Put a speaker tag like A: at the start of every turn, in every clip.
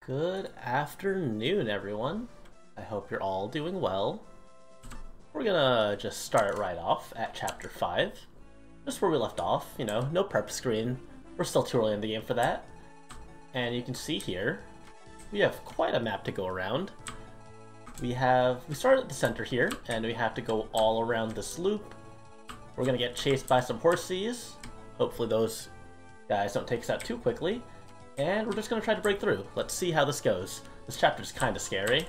A: Good afternoon, everyone. I hope you're all doing well. We're gonna just start right off at Chapter 5. Just where we left off, you know, no prep screen. We're still too early in the game for that. And you can see here, we have quite a map to go around. We started at the center here, and we have to go all around this loop. We're gonna get chased by some horsies. Hopefully those guys don't take us out too quickly. And we're just going to try to break through. Let's see how this goes. This chapter is kind of scary.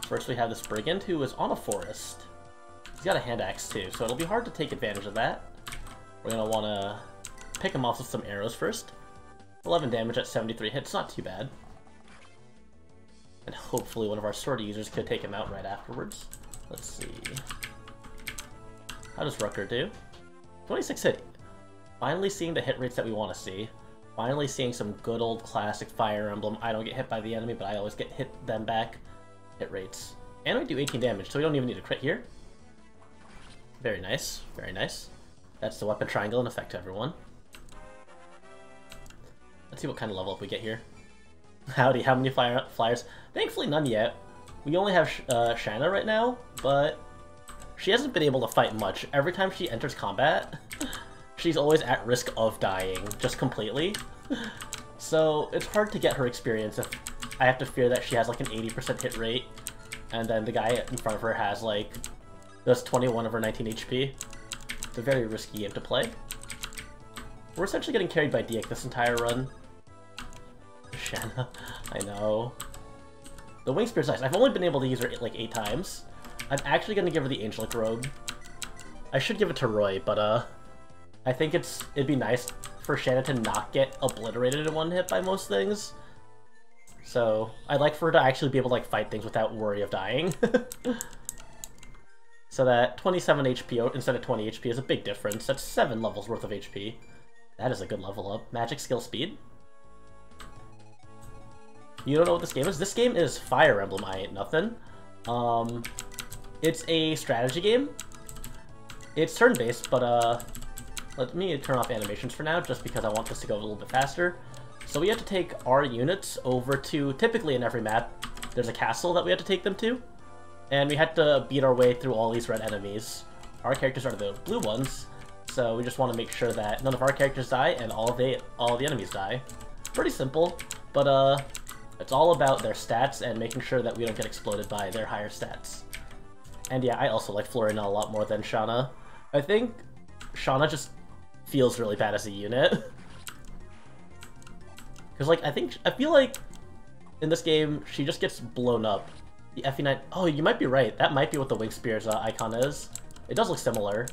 A: First we have this brigand who is on a forest. He's got a hand axe too, so it'll be hard to take advantage of that. We're going to want to pick him off with some arrows first. 11 damage at 73 hits, not too bad. And hopefully one of our sword users could take him out right afterwards. Let's see. How does Rucker do? 26 hit. Finally seeing the hit rates that we want to see. Finally seeing some good old classic Fire Emblem. I don't get hit by the enemy, but I always get hit them back. Hit rates. And we do 18 damage, so we don't even need a crit here. Very nice, very nice. That's the weapon triangle in effect, everyone. Let's see what kind of level up we get here. Howdy, how many flyers? Thankfully none yet. We only have Shanna right now, but she hasn't been able to fight much. Every time she enters combat, she's always at risk of dying, just completely. So it's hard to get her experience if I have to fear that she has like an 80% hit rate, and then the guy in front of her has like, does 21 of her 19 HP. It's a very risky game to play. We're essentially getting carried by Diek this entire run. Shanna, I know. The Wing Spear's nice. I've only been able to use her like 8 times. I'm actually going to give her the Angelic Robe. I should give it to Roy, but I think it'd be nice for Shanna to not get obliterated in one hit by most things. So I'd like for her to actually be able to like fight things without worry of dying. So that 27 HP instead of 20 HP is a big difference. That's 7 levels worth of HP. That is a good level up. Magic skill speed. You don't know what this game is? This game is Fire Emblem, I Ain't Nothing. It's a strategy game. It's turn-based, but let me turn off animations for now, just because I want this to go a little bit faster. So we have to take our units over to, typically in every map, there's a castle that we have to take them to. And we have to beat our way through all these red enemies. Our characters are the blue ones, so we just want to make sure that none of our characters die and all the enemies die. Pretty simple, but it's all about their stats and making sure that we don't get exploded by their higher stats. And yeah, I also like Florina a lot more than Shauna. I think Shauna just feels really bad as a unit. Because, like, I feel like in this game, she just gets blown up. The FE9... Oh, you might be right. That might be what the Wing Spear's icon is. It does look similar.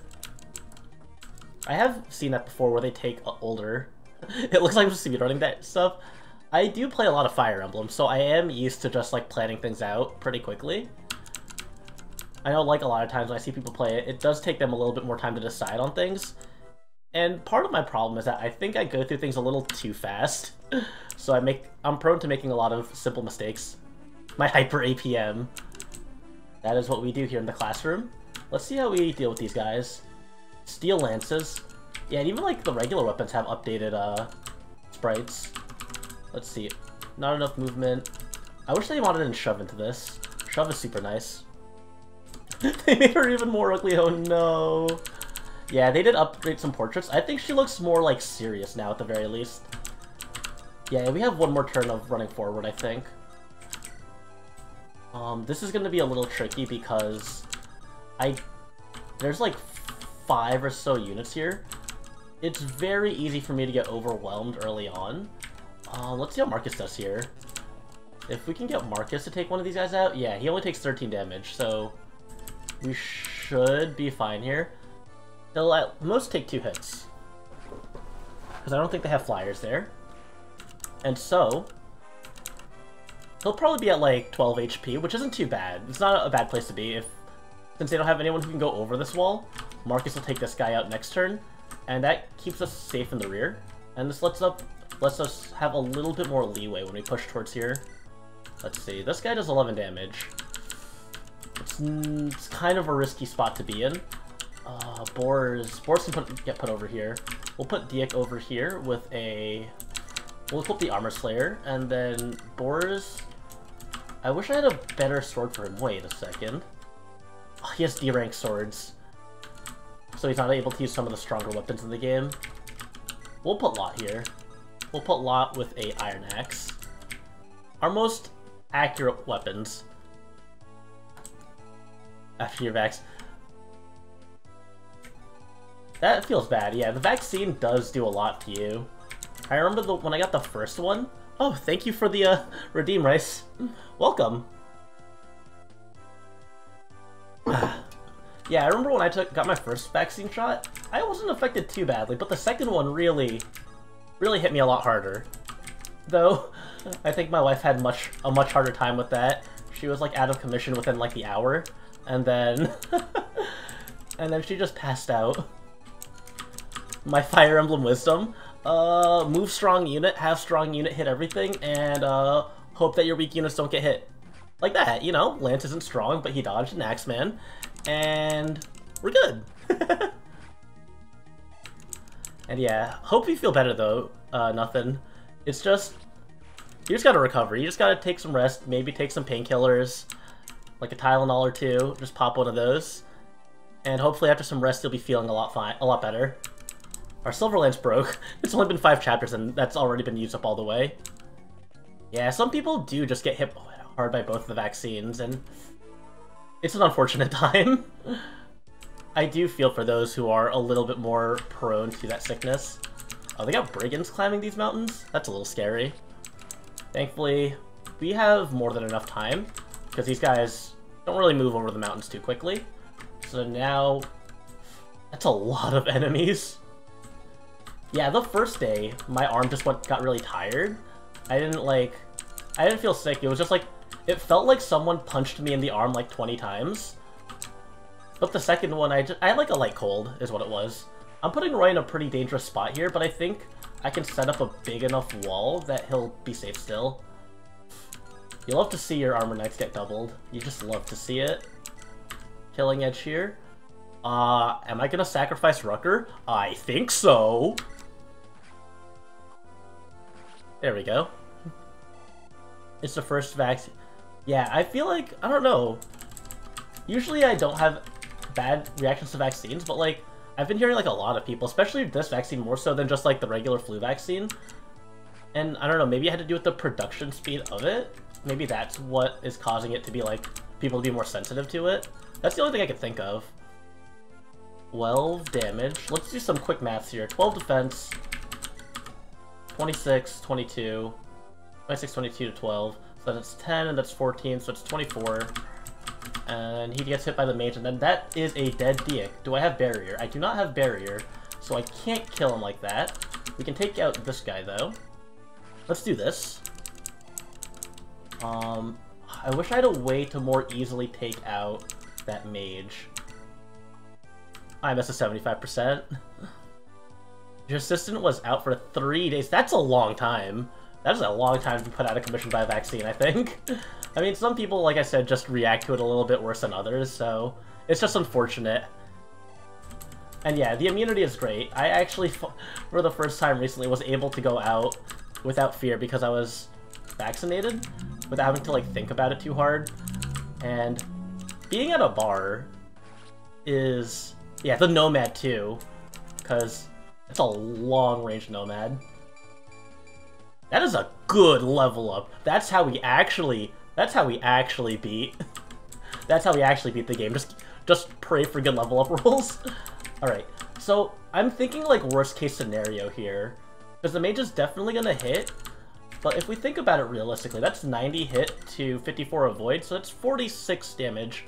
A: I have seen that before where they take older... It looks like I'm just speedrunning that stuff. I do play a lot of Fire Emblem, so I am used to just, like, planning things out pretty quickly. I know, like, a lot of times when I see people play it, it does take them a little bit more time to decide on things. And part of my problem is that I think I go through things a little too fast. So I'm prone to making a lot of simple mistakes. My hyper APM. That is what we do here in the classroom. Let's see how we deal with these guys. Steel lances. Yeah, and even like the regular weapons have updated sprites. Let's see. Not enough movement. I wish they modded in Shove into this. Shove is super nice. They made her even more ugly, oh no. Yeah, they did upgrade some portraits. I think she looks more, like, serious now, at the very least. Yeah, we have one more turn of running forward, I think. This is gonna be a little tricky because there's, like, 5 or so units here. It's very easy for me to get overwhelmed early on. Let's see how Marcus does here. If we can get Marcus to take one of these guys out, yeah, he only takes 13 damage, so we should be fine here. They'll at most take 2 hits. Because I don't think they have flyers there. And so, he'll probably be at like 12 HP, which isn't too bad. It's not a bad place to be. Since they don't have anyone who can go over this wall, Marcus will take this guy out next turn, and that keeps us safe in the rear. And this lets us have a little bit more leeway when we push towards here. Let's see, this guy does 11 damage. It's kind of a risky spot to be in. Boars can get put over here. We'll put Diek over here with a We'll equip the Armor Slayer, and then Boars... I wish I had a better sword for him. Wait a second. Oh, he has D-rank swords. So he's not able to use some of the stronger weapons in the game. We'll put Lot here. We'll put Lot with a Iron Axe. Our most accurate weapons. After your vax. That feels bad. Yeah, the vaccine does do a lot to you. I remember when I got the first one. Oh, thank you for the redeem rice. Welcome. Yeah, I remember when I got my first vaccine shot, I wasn't affected too badly, but the second one really hit me a lot harder. Though, I think my wife had a much harder time with that. She was like out of commission within like the hour, and then and then she just passed out. My Fire Emblem Wisdom. Move strong unit, have strong unit, hit everything, and hope that your weak units don't get hit. Like that, you know? Lance isn't strong, but he dodged an Axeman, and we're good. And yeah, hope you feel better though, nothing. It's just, you just gotta recover. You just gotta take some rest, maybe take some painkillers, like a Tylenol or two, just pop one of those, and hopefully after some rest you'll be feeling a lot better. Our Silver Lance broke. It's only been 5 chapters and that's already been used up all the way. Yeah, some people do just get hit hard by both of the vaccines, and it's an unfortunate time. I do feel for those who are a little bit more prone to that sickness. Oh, they got brigands climbing these mountains? That's a little scary. Thankfully, we have more than enough time, because these guys don't really move over the mountains too quickly. So now, that's a lot of enemies. Yeah, the first day, my arm just got really tired. I didn't feel sick, it was just like, it felt like someone punched me in the arm like 20 times. But the second one, I had like a light cold, is what it was. I'm putting Roy in a pretty dangerous spot here, but I think I can set up a big enough wall that he'll be safe still. You love to see your armor knights get doubled. You just love to see it. Killing edge here. Am I gonna sacrifice Rucker? I think so. There we go. It's the first vaccine. Yeah, I feel like, I don't know. Usually I don't have bad reactions to vaccines, but like, I've been hearing like a lot of people, especially this vaccine more so than just like the regular flu vaccine. And I don't know, maybe it had to do with the production speed of it. Maybe that's what is causing it to be like, people to be more sensitive to it. That's the only thing I could think of. 12 damage. Let's do some quick maths here. 12 defense. 26, 22. 26, 22 to 12. So that's 10, and that's 14, so it's 24. And he gets hit by the mage, and then that is a dead Diak. Do I have barrier? I do not have barrier, so I can't kill him like that. We can take out this guy, though. Let's do this. I wish I had a way to more easily take out that mage. I missed a 75%. Your assistant was out for 3 days. That's a long time. That is a long time to be put out of commission by a vaccine, I think. I mean, some people, like I said, just react to it a little bit worse than others, so it's just unfortunate. And yeah, the immunity is great. I actually, for the first time recently, was able to go out without fear because I was vaccinated, without having to like think about it too hard. And being at a bar is, yeah, the Nomad too, because it's a long-range Nomad. That is a good level up. That's how we actually beat. That's how we actually beat the game. Just pray for good level up rolls. Alright, so I'm thinking like worst case scenario here. Because the mage is definitely gonna hit. But if we think about it realistically, that's 90 hit to 54 avoid, so that's 46 damage.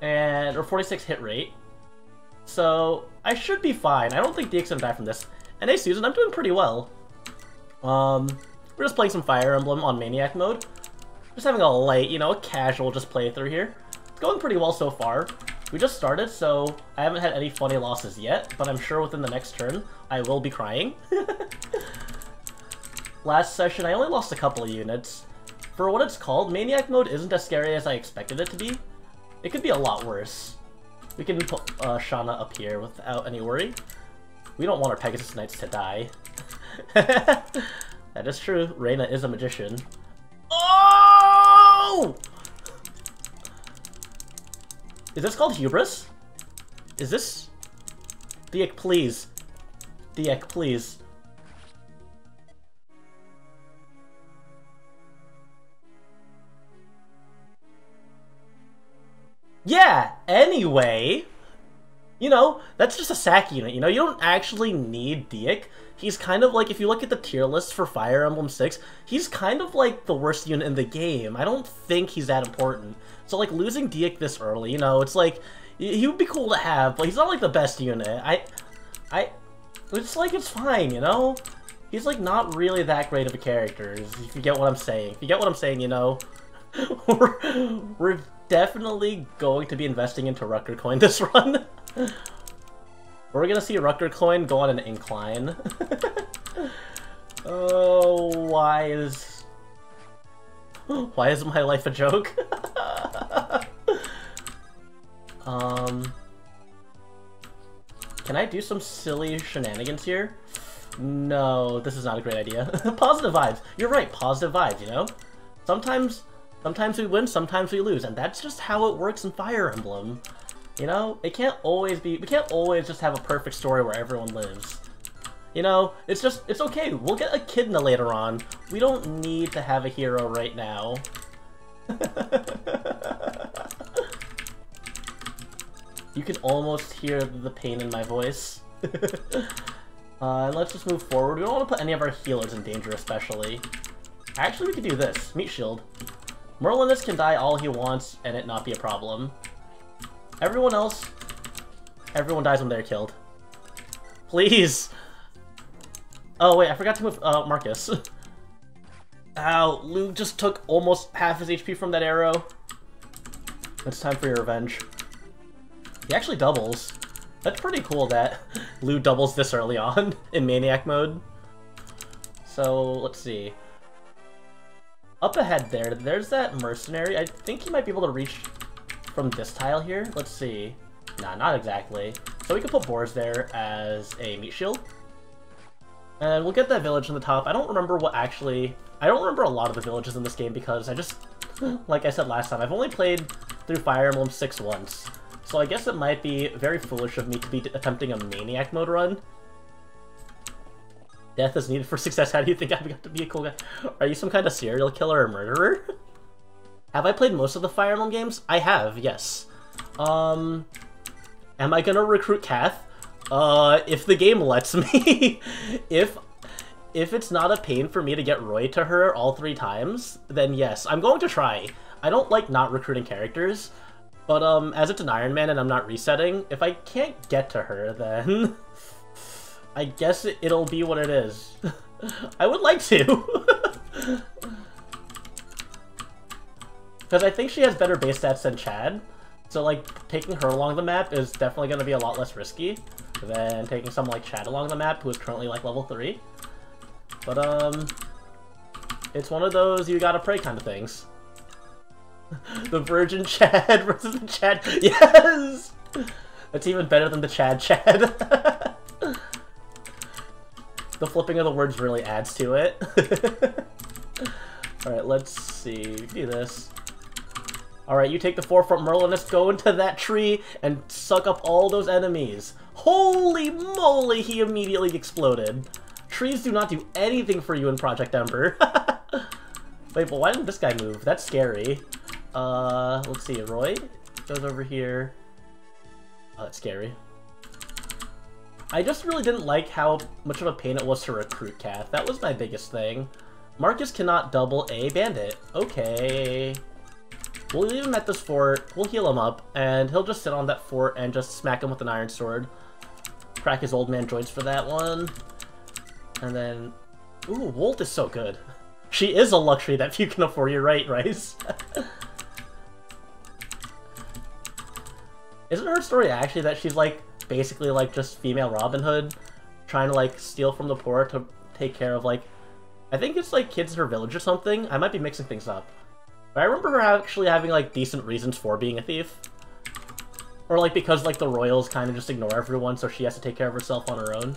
A: Or 46 hit rate. So I should be fine. I don't think DX's gonna die from this. And hey Susan, I'm doing pretty well. We're just playing some Fire Emblem on Maniac mode. Just having a light, you know, a casual just playthrough here. It's going pretty well so far. We just started, so I haven't had any funny losses yet, but I'm sure within the next turn, I will be crying. Last session, I only lost a couple of units. For what it's called, Maniac mode isn't as scary as I expected it to be. It could be a lot worse. We can put Shauna up here without any worry. We don't want our Pegasus Knights to die. That is true. Reina is a magician. Oh! Is this called hubris? Is this... Diek, please. Diek, please. Yeah, anyway... You know, that's just a sack unit, you know? You don't actually need Diek. He's kind of like, if you look at the tier list for Fire Emblem 6, he's kind of like the worst unit in the game. I don't think he's that important. So, like, losing Diek this early, you know, it's like, he would be cool to have, but he's not, like, the best unit. It's like, it's fine, you know? He's, like, not really that great of a character, if you get what I'm saying. If you get what I'm saying, you know? we're definitely going to be investing into Rucker Coin this run. We're gonna see Rucker Coin go on an incline. Oh, why is my life a joke? Can I do some silly shenanigans here? No, this is not a great idea. Positive vibes. You're right, positive vibes, you know? Sometimes we win, sometimes we lose, and that's just how it works in Fire Emblem. You know, it can't always be, we can't always just have a perfect story where everyone lives. You know, it's okay, we'll get a Echidna later on. We don't need to have a hero right now. You can almost hear the pain in my voice. And let's just move forward. We don't want to put any of our healers in danger, especially. Actually, we could do this. Meat Shield. Merlinus can die all he wants and it not be a problem. Everyone else, everyone dies when they're killed. Please! Oh wait, I forgot to move Marcus. Ow, Lou just took almost half his HP from that arrow. It's time for your revenge. He actually doubles. That's pretty cool that Lou doubles this early on in Maniac mode. So, let's see. Up ahead there's that mercenary. I think he might be able to reach from this tile here. Let's see. Nah, not exactly. So we can put boars there as a meat shield. And we'll get that village in the top. I don't remember a lot of the villages in this game because I just, like I said last time, I've only played through Fire Emblem 6 once. So I guess it might be very foolish of me to be attempting a Maniac mode run. Death is needed for success. How do you think I've got to be a cool guy? Are you some kind of serial killer or murderer? Have I played most of the Fire Emblem games? I have, yes. Am I gonna recruit Kath? If the game lets me. If it's not a pain for me to get Roy to her all 3 times, then yes, I'm going to try. I don't like not recruiting characters, but as it's an Ironman and I'm not resetting, if I can't get to her, then I guess it'll be what it is. I would like to. Because I think she has better base stats than Chad, so like taking her along the map is definitely going to be a lot less risky than taking someone like Chad along the map, who is currently like level 3. But it's one of those you gotta pray kind of things. The Virgin Chad versus the Chad. Yes! That's even better than the Chad. The flipping of the words really adds to it. Alright, let's see. Do this. Alright, you take the forefront, Merlinus, go into that tree and suck up all those enemies. Holy moly, he immediately exploded. Trees do not do anything for you in Project Ember. Wait, but why didn't this guy move? That's scary. Let's see, Roy goes over here. Oh, that's scary. I just really didn't like how much of a pain it was to recruit Kath. That was my biggest thing. Marcus cannot double a bandit. Okay. We'll leave him at this fort, we'll heal him up, and he'll just sit on that fort and just smack him with an iron sword. Crack his old man joints for that one. And then... Ooh, Volt is so good. She is a luxury that few can afford, you're right, Rice. Isn't her story actually that she's like, basically like just female Robin Hood? Trying to like steal from the poor to take care of like... I think it's like kids in her village or something? I might be mixing things up. But I remember her actually having like decent reasons for being a thief. Or like because like the royals kind of just ignore everyone so she has to take care of herself on her own.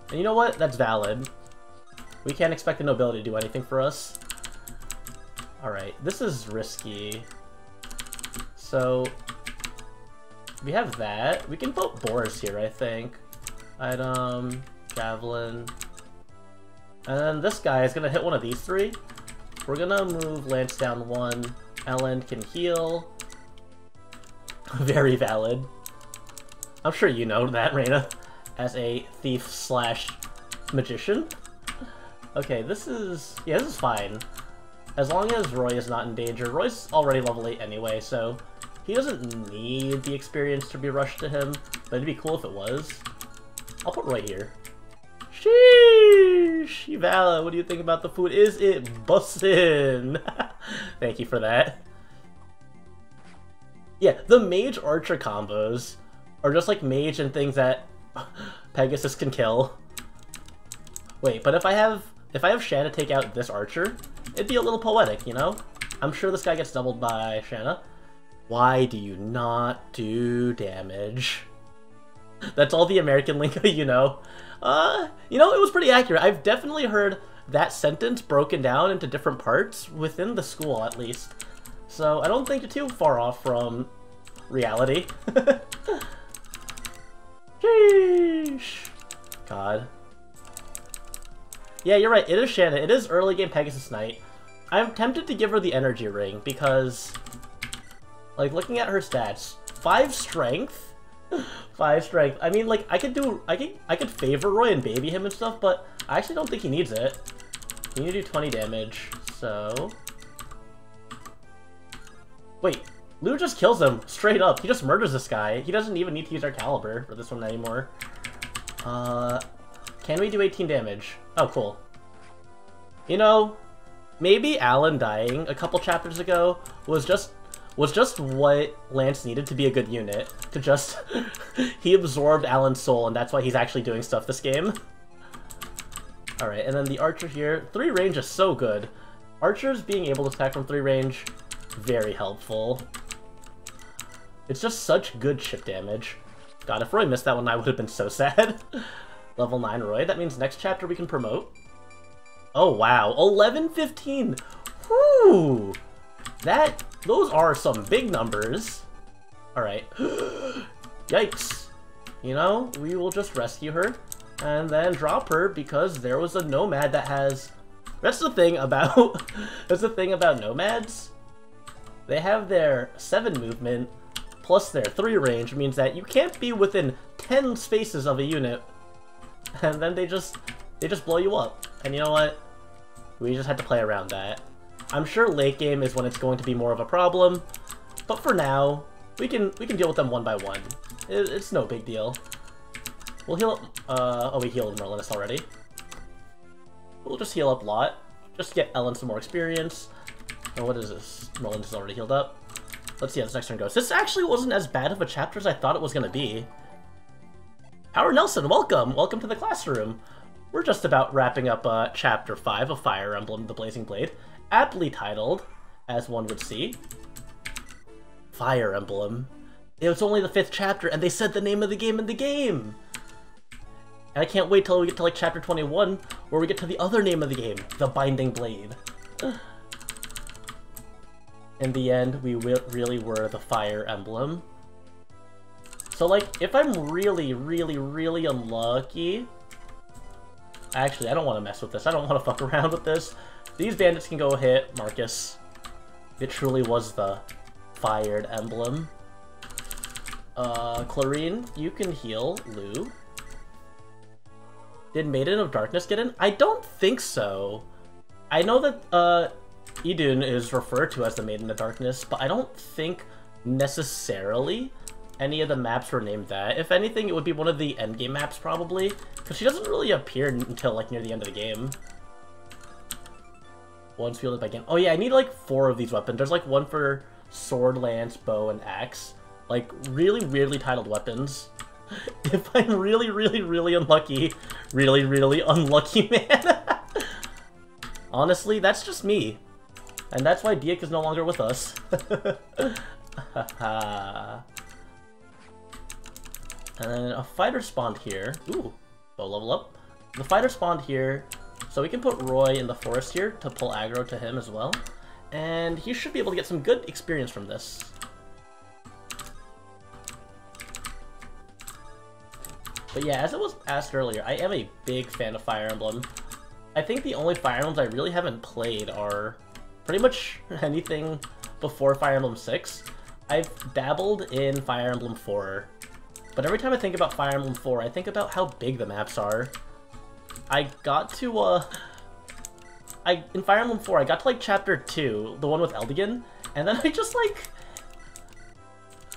A: And you know what? That's valid. We can't expect the nobility to do anything for us. Alright, this is risky. So, we have that. We can vote Boris here, I think. Item, Javelin. And then this guy is gonna hit one of these three. We're gonna move Lance down one. Ellen can heal. Very valid. I'm sure you know that, Reina, as a thief slash magician. Okay, this is... yeah, this is fine. As long as Roy is not in danger. Roy's already level 8 anyway, so he doesn't need the experience to be rushed to him, but it'd be cool if it was. I'll put Roy here. Sheesh! Evala, what do you think about the food? Is it bussin'? Thank you for that. Yeah, the Mage Archer combos are just like Mage and things that Pegasus can kill. Wait, but if I have Shanna take out this Archer, it'd be a little poetic, you know? I'm sure this guy gets doubled by Shanna. Why do you not do damage? That's all the American lingo you know. You know, it was pretty accurate. I've definitely heard that sentence broken down into different parts within the school, at least. So I don't think you're too far off from reality. Sheesh. God. Yeah, you're right. It is Shanna. It is early game Pegasus Knight. I'm tempted to give her the energy ring because, like, looking at her stats, 5 strength, 5 strength. I mean, like, I could favor Roy and baby him and stuff, but I actually don't think he needs it. You need to do 20 damage. So, wait, Lou just kills him straight up. He just murders this guy. He doesn't even need to use our caliber for this one anymore. Can we do 18 damage? Oh, cool. You know, maybe Alan dying a couple chapters ago was just what Lance needed to be a good unit. To just... he absorbed Alan's soul, and that's why he's actually doing stuff this game. Alright, and then the Archer here. 3 range is so good. Archers being able to attack from 3 range, very helpful. It's just such good chip damage. God, if Roy missed that one, I would have been so sad. Level 9 Roy. That means next chapter we can promote. Oh, wow. 11-15. Whew. Those are some big numbers. Alright. Yikes. You know, we will just rescue her and then drop her because there was a nomad that has... That's the thing about... that's the thing about nomads. They have their 7 movement plus their 3 range, means that you can't be within 10 spaces of a unit. And then they just blow you up. And you know what? We just had to play around that. I'm sure late game is when it's going to be more of a problem, but for now, we can deal with them one by one. It's no big deal. We'll heal up. Oh, we healed Merlinus already. We'll just heal up a lot, just to get Ellen some more experience. And what is this? Merlinus is already healed up. Let's see how this next turn goes. This actually wasn't as bad of a chapter as I thought it was gonna be. Howard Nelson, welcome! Welcome to the classroom. We're just about wrapping up Chapter 5 of Fire Emblem The Blazing Blade, aptly titled, as one would see, Fire Emblem. It was only the 5th chapter, and they said the name of the game in the game! And I can't wait till we get to, like, Chapter 21, where we get to the other name of the game, The Binding Blade. In the end, we really were the Fire Emblem. So, like, if I'm really, really, really unlucky... Actually, I don't want to mess with this. I don't want to fuck around with this. These bandits can go hit Marcus. It truly was the Fired Emblem. Clarine, you can heal Lou. Did Maiden of Darkness get in? I don't think so. I know that, Idun is referred to as the Maiden of Darkness, but I don't think necessarily any of the maps were named that. If anything, it would be one of the endgame maps, probably, because she doesn't really appear until, like, near the end of the game. One's fielded by game. Oh yeah, I need, like, 4 of these weapons. There's, like, one for sword, lance, bow, and axe. Like, really weirdly titled weapons. If I'm really, really, really unlucky, man. Honestly, that's just me. And that's why Diak is no longer with us. And then a fighter spawned here. Ooh, bow level up. The fighter spawned here, So we can put Roy in the forest here to pull aggro to him as well. And he should be able to get some good experience from this. But yeah, as it was asked earlier, I am a big fan of Fire Emblem. I think the only Fire Emblems I really haven't played are pretty much anything before Fire Emblem 6. I've dabbled in Fire Emblem 4, but every time I think about Fire Emblem 4, I think about how big the maps are. I got to, in Fire Emblem 4, I got to, like, Chapter 2, the one with Eldigan, and then I just, like...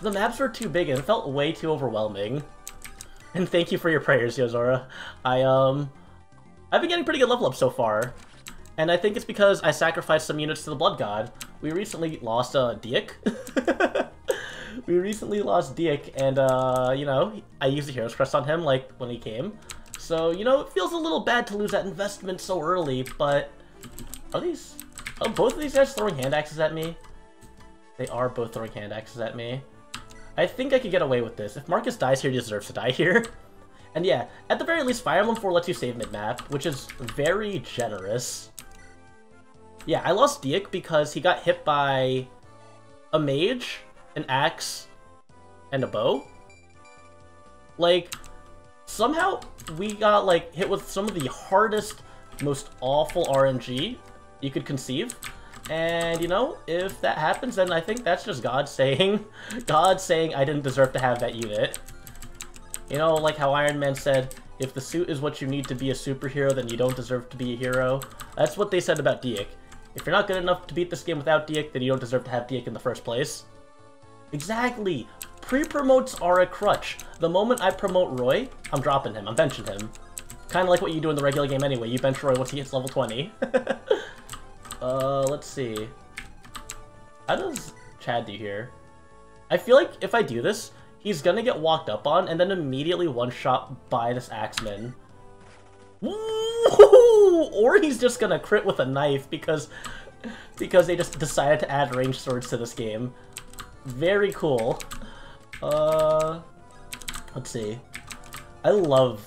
A: The maps were too big, and it felt way too overwhelming. And thank you for your prayers, Yozora. I've been getting pretty good level up so far. And I think it's because I sacrificed some units to the Blood God. We recently lost, Diek. We recently lost Diek, and, you know, I used the Hero's Crest on him, like, when he came. So, you know, it feels a little bad to lose that investment so early, but... Are these... Oh, both of these guys throwing hand axes at me? They are both throwing hand axes at me. I think I could get away with this. If Marcus dies here, he deserves to die here. And yeah, at the very least, Fire Emblem 4 lets you save mid-map, which is very generous. Yeah, I lost Diek because he got hit by a mage, an axe, and a bow. Like, somehow we got, like, hit with some of the hardest, most awful RNG you could conceive. And, you know, if that happens, then I think that's just God saying I didn't deserve to have that unit. You know, like how Iron Man said, if the suit is what you need to be a superhero, then you don't deserve to be a hero. That's what they said about Diek. If you're not good enough to beat this game without Diek, then you don't deserve to have Diek in the first place. Exactly! Pre-promotes are a crutch. The moment I promote Roy, I'm dropping him, I'm benching him. Kinda like what you do in the regular game anyway, you bench Roy once he hits level 20. Let's see. How does Chad do here? I feel like if I do this, he's gonna get walked up on and then immediately one-shot by this Axeman. Woo! Or he's just gonna crit with a knife because they just decided to add ranged swords to this game. Very cool. Let's see. I love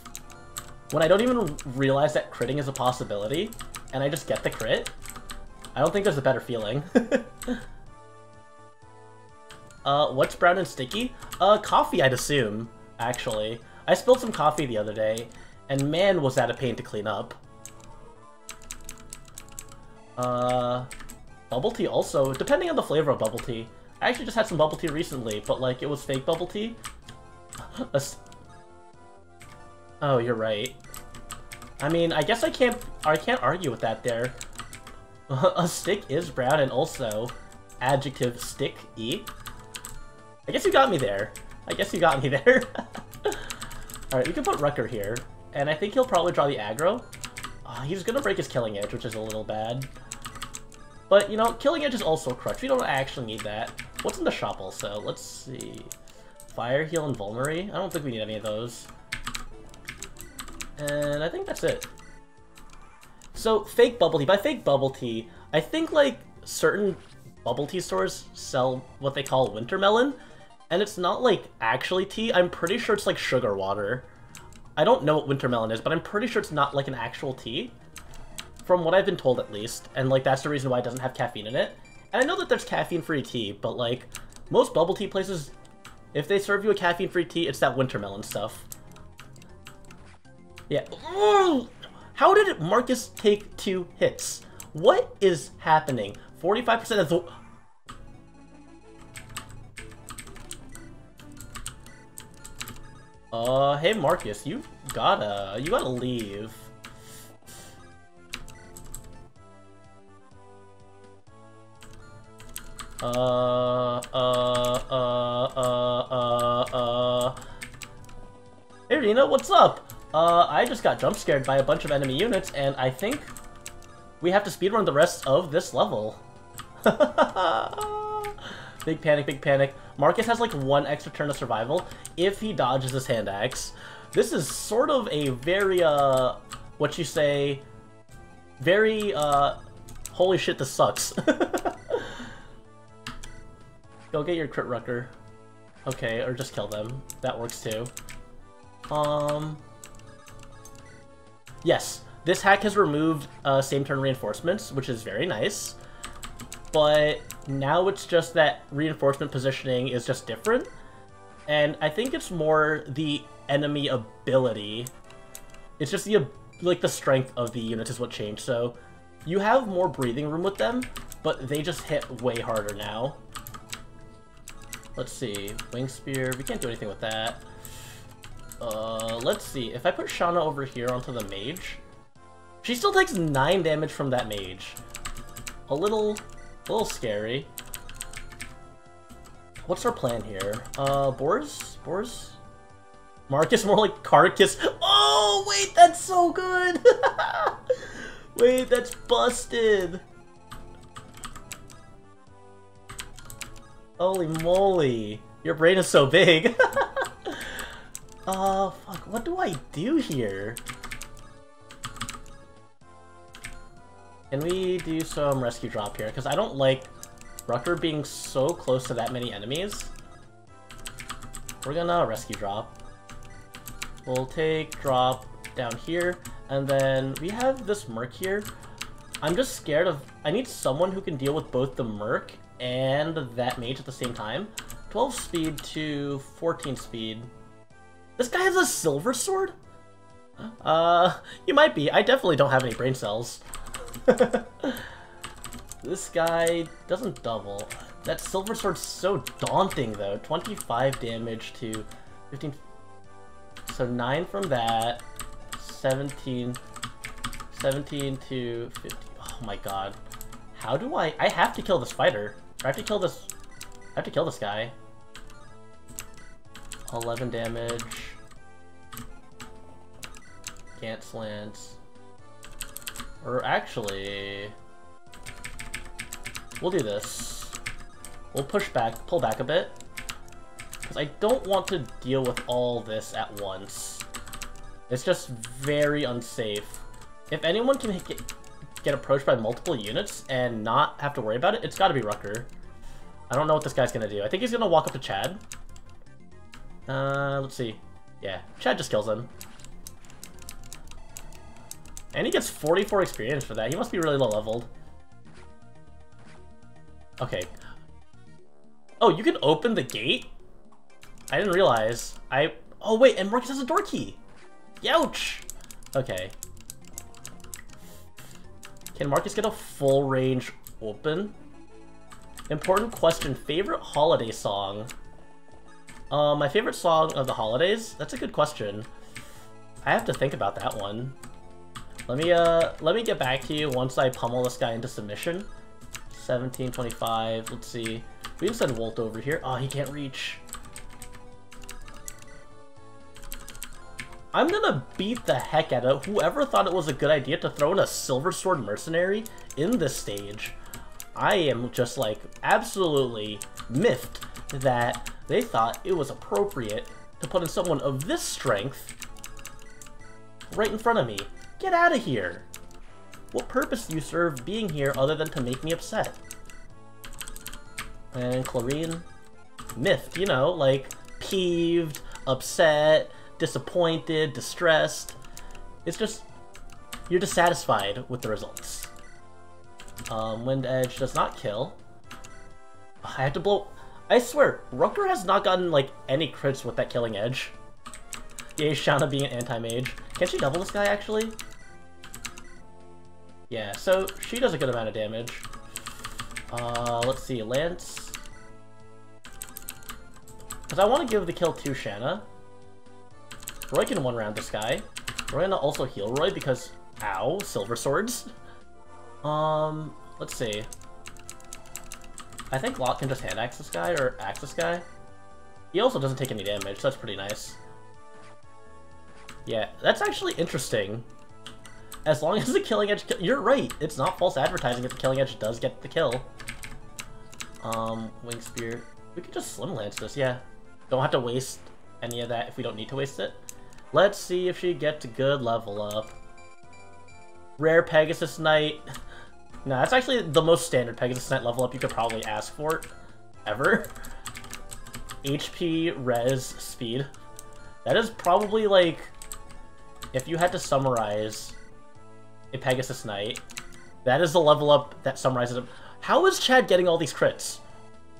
A: when I don't even realize that critting is a possibility, and I just get the crit. I don't think there's a better feeling. What's brown and sticky? Coffee, I'd assume, actually. I spilled some coffee the other day, and man, was that a pain to clean up. Bubble tea also, depending on the flavor of bubble tea. I actually just had some bubble tea recently, but, like, it was fake bubble tea. Oh, you're right. I mean, I guess I can't argue with that there. A stick is brown and also adjective stick-y. I guess you got me there. Alright, we can put Rucker here, and I think he'll probably draw the aggro. He's gonna break his Killing Edge, which is a little bad. But, you know, Killing Edge is also a crutch. We don't actually need that. What's in the shop also? Let's see. Fire, Heal, and Vulnerary? I don't think we need any of those. And I think that's it. So, fake bubble tea. By fake bubble tea, I think, like, certain bubble tea stores sell what they call winter melon, and it's not, like, actually tea. I'm pretty sure it's, like, sugar water. I don't know what winter melon is, but I'm pretty sure it's not, like, an actual tea. From what I've been told, at least. And, like, that's the reason why it doesn't have caffeine in it. And I know that there's caffeine-free tea, but, like, most bubble tea places, if they serve you a caffeine-free tea, it's that winter melon stuff. Yeah. Ooh! How did Marcus take 2 hits? What is happening? 45% of the... Hey Marcus, you gotta leave. Hey Rena, what's up? I just got jump scared by a bunch of enemy units, and I think we have to speedrun the rest of this level. Big panic, big panic. Marcus has like 1 extra turn of survival if he dodges his hand axe. This is sort of a very, what you say, very, holy shit, this sucks. Go get your crit Rucker. Okay, or just kill them. That works too. Yes. This hack has removed same turn reinforcements, which is very nice. But now it's just that reinforcement positioning is just different. And I think it's more the enemy ability. It's just the strength of the units is what changed. So you have more breathing room with them, but they just hit way harder now. Let's see. Wing Spear. We can't do anything with that. Let's see. If I put Shauna over here onto the mage, she still takes 9 damage from that mage. A little scary. What's our plan here? Boars? Boars? Marcus, more like Carcass. Oh, wait, that's so good! Wait, that's busted! Holy moly. Your brain is so big. Fuck, what do I do here? Can we do some rescue drop here? Because I don't like Rucker being so close to that many enemies. We're gonna rescue drop. We'll take drop down here, and then we have this Merc here. I'm just scared of... I need someone who can deal with both the Merc and that mage at the same time. 12 speed to 14 speed. This guy has a silver sword? You might be. I definitely don't have any brain cells. This guy doesn't double. That silver sword's so daunting, though. 25 damage to 15... So 9 from that. 17 to 50. Oh my god. How do I have to kill this fighter. I have to kill this... I have to kill this guy. 11 damage. Can't slant. Or actually... We'll do this. We'll pull back a bit. Because I don't want to deal with all this at once. It's just very unsafe. If anyone can get approached by multiple units and not have to worry about it, it's gotta be Rucker. I don't know what this guy's gonna do. I think he's gonna walk up to Chad. Let's see. Yeah, Chad just kills him. And he gets 44 experience for that. He must be really low leveled. Okay. Oh, you can open the gate? I didn't realize. Oh wait, and Marcus has a door key! Youch! Okay. Can Marcus get a full range open? Important question. Favorite holiday song? My favorite song of the holidays? That's a good question. I have to think about that one. Let me get back to you once I pummel this guy into submission. 17, 25, let's see. We can send Wolt over here. Oh, he can't reach. I'm gonna beat the heck out of whoever thought it was a good idea to throw in a Silver Sword Mercenary in this stage. I am just like absolutely miffed that they thought it was appropriate to put in someone of this strength right in front of me. Get out of here! What purpose do you serve being here other than to make me upset? And Clarine, miffed, you know, like peeved, upset, disappointed, distressed. It's just, you're dissatisfied with the results. Wind Edge does not kill. I have to blow... I swear, Rucker has not gotten, like, any crits with that killing edge. Yay, Shauna being an anti-mage. Can she double this guy, actually? Yeah, so she does a good amount of damage. Let's see, Lance. Because I want to give the kill to Shanna. Roy can one-round this guy. We're gonna also heal Roy because, ow, silver swords. Let's see. I think Locke can just hand axe this guy, or axe this guy. He also doesn't take any damage, so that's pretty nice. Yeah, that's actually interesting. As long as the killing edge... You're right, it's not false advertising if the killing edge does get the kill. Wing Spear. We could just Slim Lance this, yeah. Don't have to waste any of that if we don't need to waste it. Let's see if she gets a good level up. Rare Pegasus Knight. No, that's actually the most standard Pegasus Knight level up you could probably ask for. Ever. HP, res, speed. That is probably like... If you had to summarize a Pegasus Knight. That is the level up that summarizes him. How is Chad getting all these crits?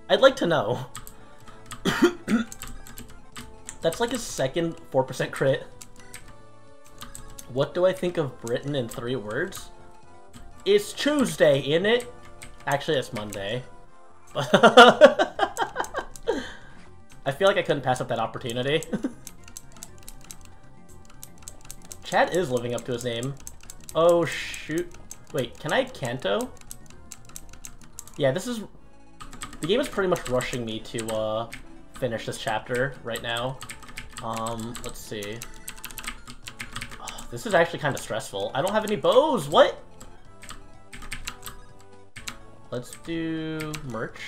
A: I'd like to know. That's like his second 4% crit. What do I think of Britain in 3 words? It's Tuesday, innit? Actually, it's Monday. I feel like I couldn't pass up that opportunity. Chad is living up to his name. Oh, shoot. Wait, can I Kanto? Yeah, this is... The game is pretty much rushing me to, finish this chapter right now. Let's see. Oh, this is actually kind of stressful. I don't have any bows! What? Let's do merch.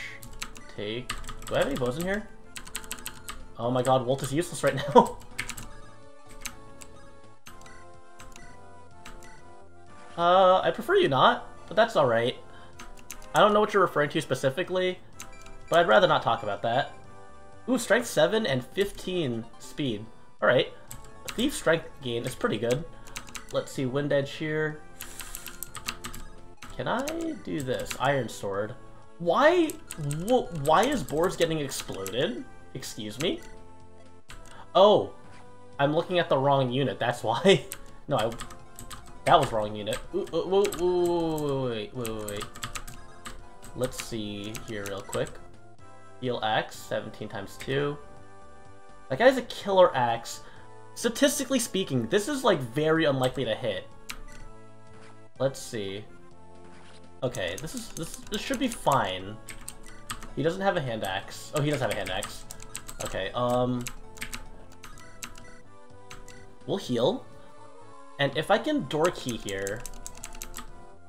A: Take... Do I have any bows in here? Oh my god, Wolt is useless right now. I prefer you not, but that's alright. I don't know what you're referring to specifically, but I'd rather not talk about that. Ooh, strength 7 and 15 speed. Alright. Thief strength gain is pretty good. Let's see, Wind Edge here. Can I do this? Iron Sword. Why is Boars getting exploded? Excuse me? Oh, I'm looking at the wrong unit, that's why. No, that was wrong unit. Wait. Let's see here real quick. Heal axe, 17 times 2. That guy's a killer axe. Statistically speaking, this is like very unlikely to hit. Let's see. Okay, this should be fine. He doesn't have a hand axe. Oh, he does have a hand axe. Okay, we'll heal. And if I can door key here,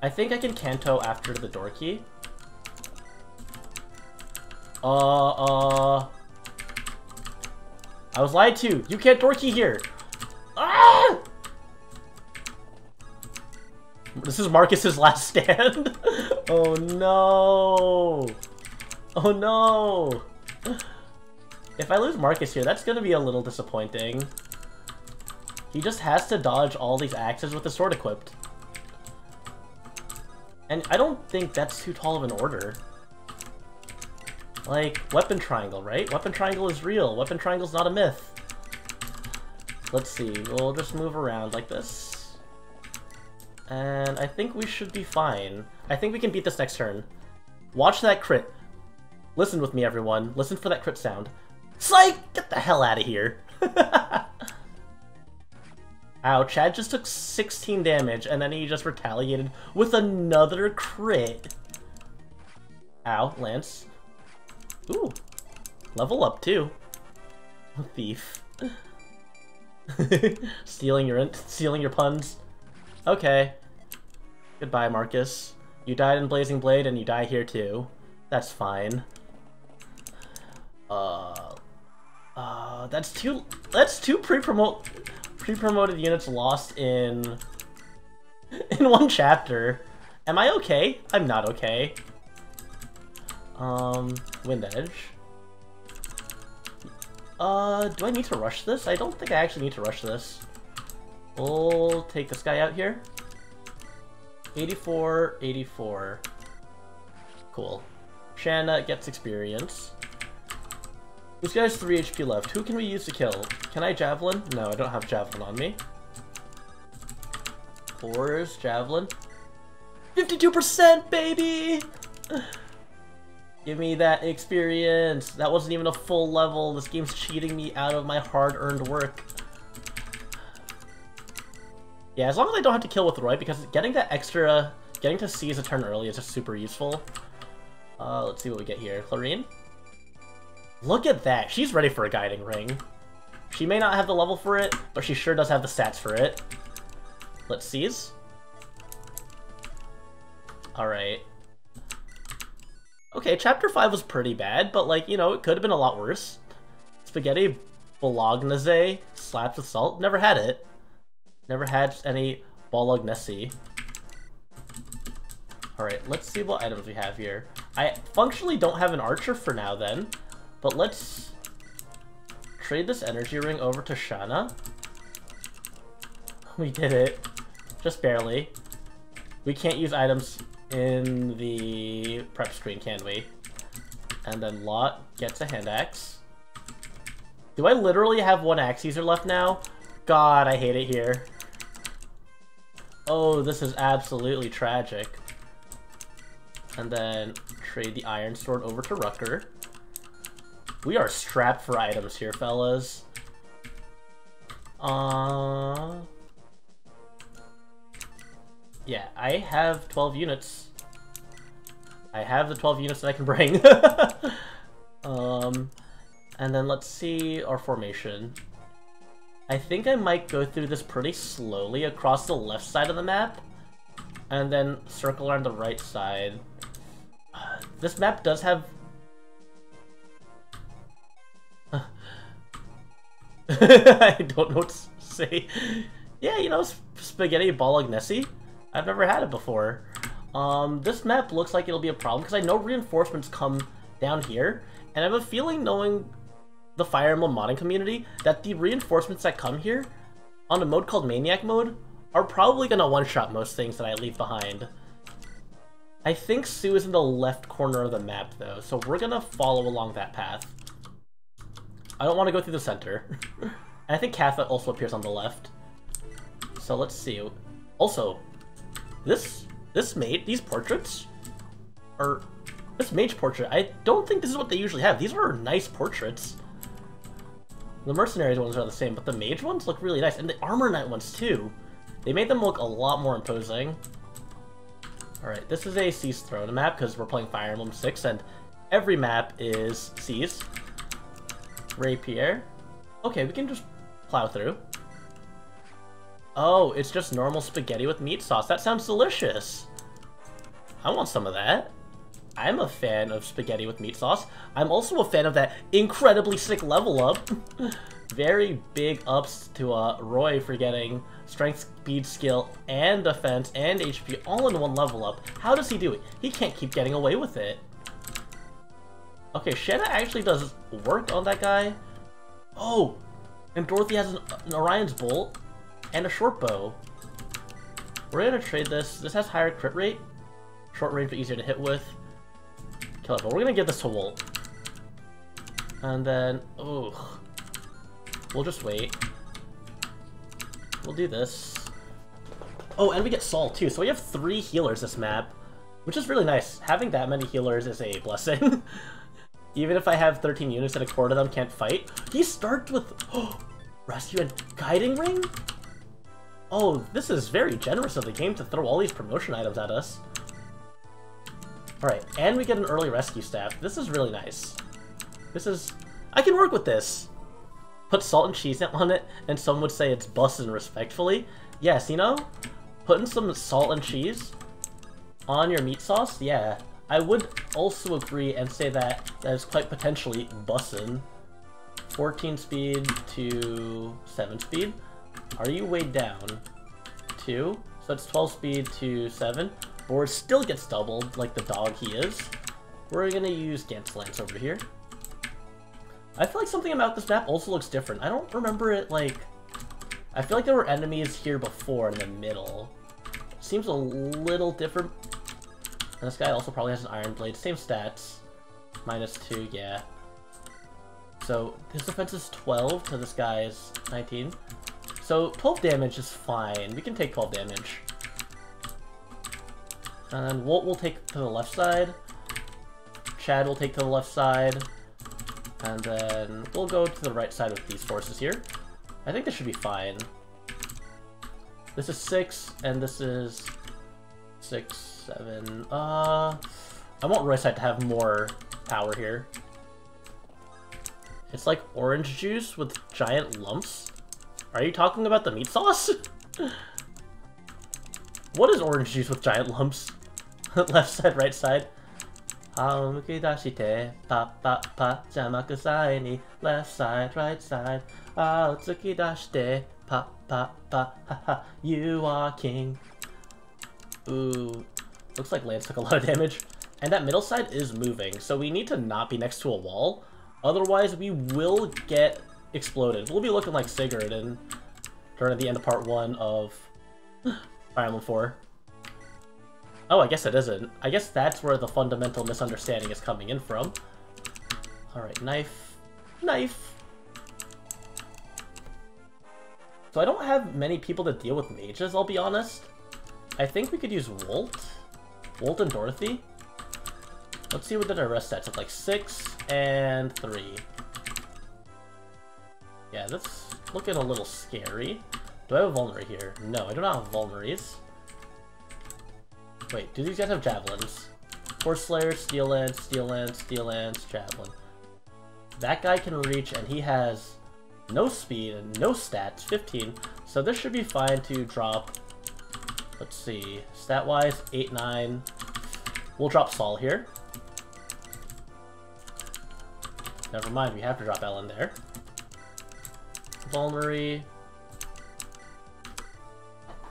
A: I think I can Kanto after the door key. I was lied to! You can't door key here! Ah! This is Marcus's last stand. Oh no! Oh no! If I lose Marcus here, that's gonna be a little disappointing. He just has to dodge all these axes with the sword equipped. And I don't think that's too tall of an order. Like, weapon triangle, right? Weapon triangle is real. Weapon triangle's not a myth. Let's see. We'll just move around like this. And I think we should be fine. I think we can beat this next turn. Watch that crit. Listen with me, everyone. Listen for that crit sound. Psych! Get the hell out of here. Ow, Chad just took 16 damage, and then he just retaliated with another crit. Ow, Lance. Ooh, level up too. Thief. stealing your puns. Okay. Goodbye, Marcus. You died in Blazing Blade, and you die here too. That's fine. That's two pre-promoted units lost in one chapter. Am I okay? I'm not okay. Wind Edge. Do I need to rush this? I don't think I actually need to rush this. We'll take this guy out here. 84, 84. Cool. Shanna gets experience. This guy has 3 HP left. Who can we use to kill? Can I Javelin? No, I don't have Javelin on me. Boars, Javelin. 52%, baby! Give me that experience. That wasn't even a full level. This game's cheating me out of my hard-earned work. Yeah, as long as I don't have to kill with Roy, because getting to seize a turn early is just super useful. Let's see what we get here. Clarine? Look at that. She's ready for a Guiding Ring. She may not have the level for it, but she sure does have the stats for it. Let's seize. Alright. Okay, Chapter 5 was pretty bad, but, like, you know, it could have been a lot worse. Spaghetti Bolognaise slapped with salt. Never had it. Never had any Bolognaise. Alright, let's see what items we have here. I functionally don't have an archer for now, then. But let's trade this energy ring over to Shanna. We did it. Just barely. We can't use items in the prep screen, can we? And then Lot gets a hand axe. Do I literally have one axe user left now? God, I hate it here. Oh, this is absolutely tragic. And then trade the iron sword over to Rucker. We are strapped for items here, fellas. Yeah, I have 12 units. I have the 12 units that I can bring. And then let's see our formation. I think I might go through this pretty slowly across the left side of the map, and then circle around the right side. This map does have... I don't know what to say. Yeah, you know, spaghetti bolognese? I've never had it before. This map looks like it'll be a problem, because I know reinforcements come down here, and I have a feeling, knowing the Fire Emblem modding community, that the reinforcements that come here, on a mode called Maniac Mode, are probably gonna one-shot most things that I leave behind. I think Sue is in the left corner of the map, though, so we're gonna follow along that path. I don't want to go through the center. And I think Katha also appears on the left. So let's see. Also, this mage, these portraits are... This mage portrait, I don't think this is what they usually have. These are nice portraits. The mercenaries ones are the same, but the mage ones look really nice. And the armor knight ones, too. They made them look a lot more imposing. Alright, this is a Seas Throne map, because we're playing Fire Emblem 6, and every map is Seas. Rapier. Okay, we can just plow through. Oh, it's just normal spaghetti with meat sauce. That sounds delicious. I want some of that. I'm a fan of spaghetti with meat sauce. I'm also a fan of that incredibly sick level up. Very big ups to Roy for getting strength, speed, skill, and defense, and HP all in one level up. How does he do it? He can't keep getting away with it. Okay, Shanna actually does work on that guy. Oh, and Dorothy has an Orion's Bolt and a short bow. We're gonna trade this. This has higher crit rate, short range but easier to hit with. Kill it, but we're gonna give this to Wolt. And then, ugh. We'll just wait. We'll do this. Oh, and we get Saul too, so we have 3 healers this map, which is really nice. Having that many healers is a blessing. Even if I have 13 units and a quarter of them can't fight. He starts with rescue and guiding ring? Oh, this is very generous of the game to throw all these promotion items at us. Alright, and we get an early rescue staff. This is really nice. This is... I can work with this! Put salt and cheese on it, and some would say it's bussin' respectfully. Yes, you know? Putting some salt and cheese on your meat sauce? Yeah. I would also agree and say that that is quite potentially bussin'. 14 speed to 7 speed. Are you weighed down? 2. So it's 12 speed to 7. Board still gets doubled, like the dog he is. We're gonna use Gant's Lance over here. I feel like something about this map also looks different. I don't remember it, like... I feel like there were enemies here before in the middle. Seems a little different. And this guy also probably has an Iron Blade. Same stats. -2, yeah. So, his defense is 12 to this guy's 19. So, 12 damage is fine. We can take 12 damage. And then Wolt will take to the left side. Chad will take to the left side. And then we'll go to the right side with these forces here. I think this should be fine. This is 6, and this is 6, 7. I want right side to have more power here. It's like orange juice with giant lumps. Are you talking about the meat sauce? What is orange juice with giant lumps? Left side, right side. Pa pa pa jamakusai ni left side, right side. Aotsuki dashite pa pa pa ha ha. You are king. Ooh, looks like Lance took a lot of damage. And that middle side is moving, so we need to not be next to a wall. Otherwise, we will get exploded. We'll be looking like Sigurd during the end of part 1 of Fire Emblem 4. Oh, I guess it isn't. I guess that's where the fundamental misunderstanding is coming in from. Alright, knife. Knife! So I don't have many people to deal with mages, I'll be honest. I think we could use Wolt. Wolt and Dorothy. Let's see what the rest stats look like. 6 and 3. Yeah, that's looking a little scary. Do I have a Vulnerary here? No, I do not have Vulneraries. Wait, do these guys have javelins? Horse Slayer, Steel Lance, Steel Lance, Steel Lance, Javelin. That guy can reach, and he has no speed and no stats, 15. So this should be fine to drop, let's see, stat-wise, 8, 9. We'll drop Saul here. Never mind, we have to drop Ellen there. Vulnerary.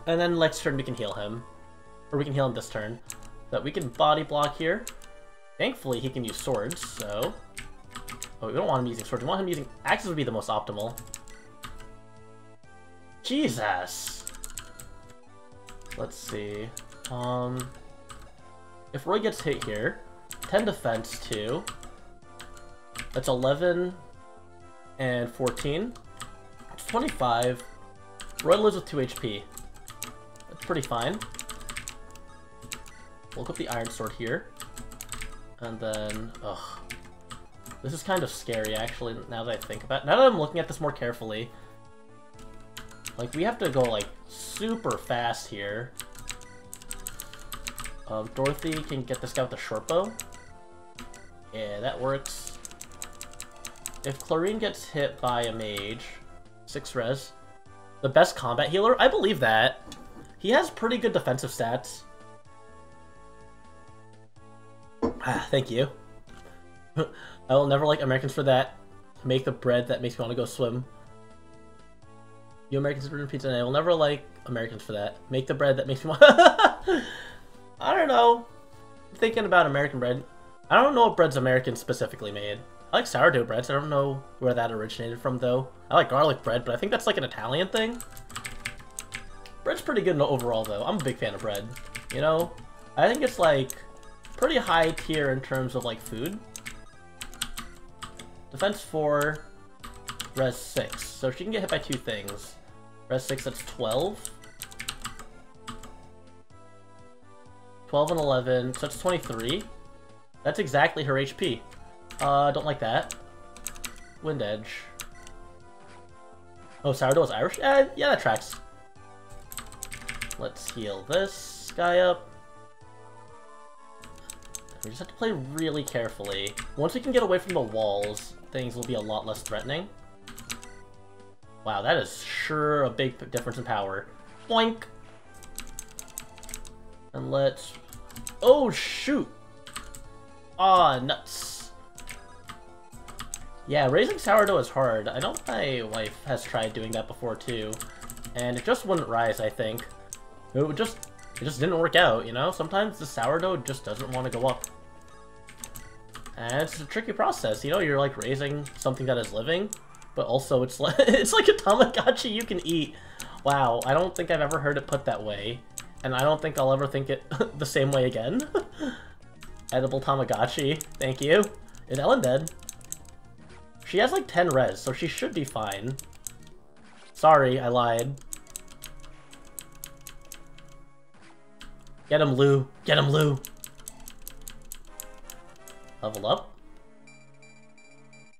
A: And then next turn we can heal him. Or we can heal him this turn. That we can body block here. Thankfully he can use swords, so... Oh, we don't want him using swords. We want him using... Axes would be the most optimal. Jesus! Let's see. If Roy gets hit here, 10 defense too. That's 11 and 14. It's 25. Roy lives with 2 HP. That's pretty fine. We'll look up the Iron Sword here. And then... Ugh. This is kind of scary, actually, now that I think about it. Now that I'm looking at this more carefully. Like, we have to go, like, super fast here. Dorothy can get this guy with a short bow. Yeah, that works. If Chlorine gets hit by a mage, 6 res. The best combat healer? I believe that. He has pretty good defensive stats. Ah, thank you. I will never like Americans for that. Make the bread that makes me want to go swim. You Americans eat pizza, and I will never like Americans for that. Make the bread that makes me want... I don't know. I'm thinking about American bread. I don't know what bread's American specifically made. I like sourdough breads. I don't know where that originated from, though. I like garlic bread, but I think that's like an Italian thing. Bread's pretty good overall, though. I'm a big fan of bread. You know? I think it's, like, pretty high tier in terms of, like, food. Defense 4, res 6. So she can get hit by 2 things. Res 6, that's 12. 12 and 11, so that's 23. That's exactly her HP. Don't like that. Wind Edge. Oh, Sourdough is Irish? Yeah, that tracks. Let's heal this guy up. We just have to play really carefully. Once we can get away from the walls, things will be a lot less threatening. Wow, that is sure a big difference in power. Boink! And let's... Oh, shoot! Aw, nuts. Yeah, raising sourdough is hard. I know my wife has tried doing that before, too. And it just wouldn't rise, I think. It just didn't work out, you know? Sometimes the sourdough just doesn't want to go up. And it's a tricky process, you know? You're, like, raising something that is living, but also it's like, it's like a Tamagotchi you can eat. Wow, I don't think I've ever heard it put that way. And I don't think I'll ever think it the same way again. Edible Tamagotchi, thank you. Is Ellen dead? She has like 10 res, so she should be fine. Sorry, I lied. Get him, Lou. Get him, Lou. Level up.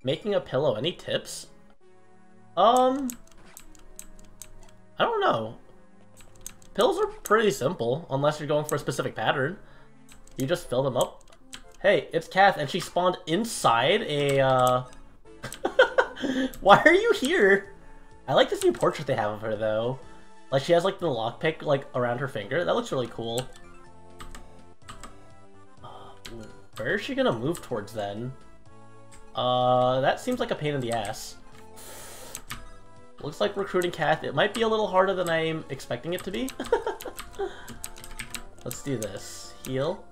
A: Making a pillow, any tips? I don't know. Pills are pretty simple, unless you're going for a specific pattern. You just fill them up. Hey, it's Kath, and she spawned inside a, Why are you here? I like this new portrait they have of her, though. Like, she has, like, the lockpick, like, around her finger. That looks really cool. Where is she gonna move towards, then? That seems like a pain in the ass. Looks like recruiting Kath. It might be a little harder than I'm expecting it to be. Let's do this. Heal.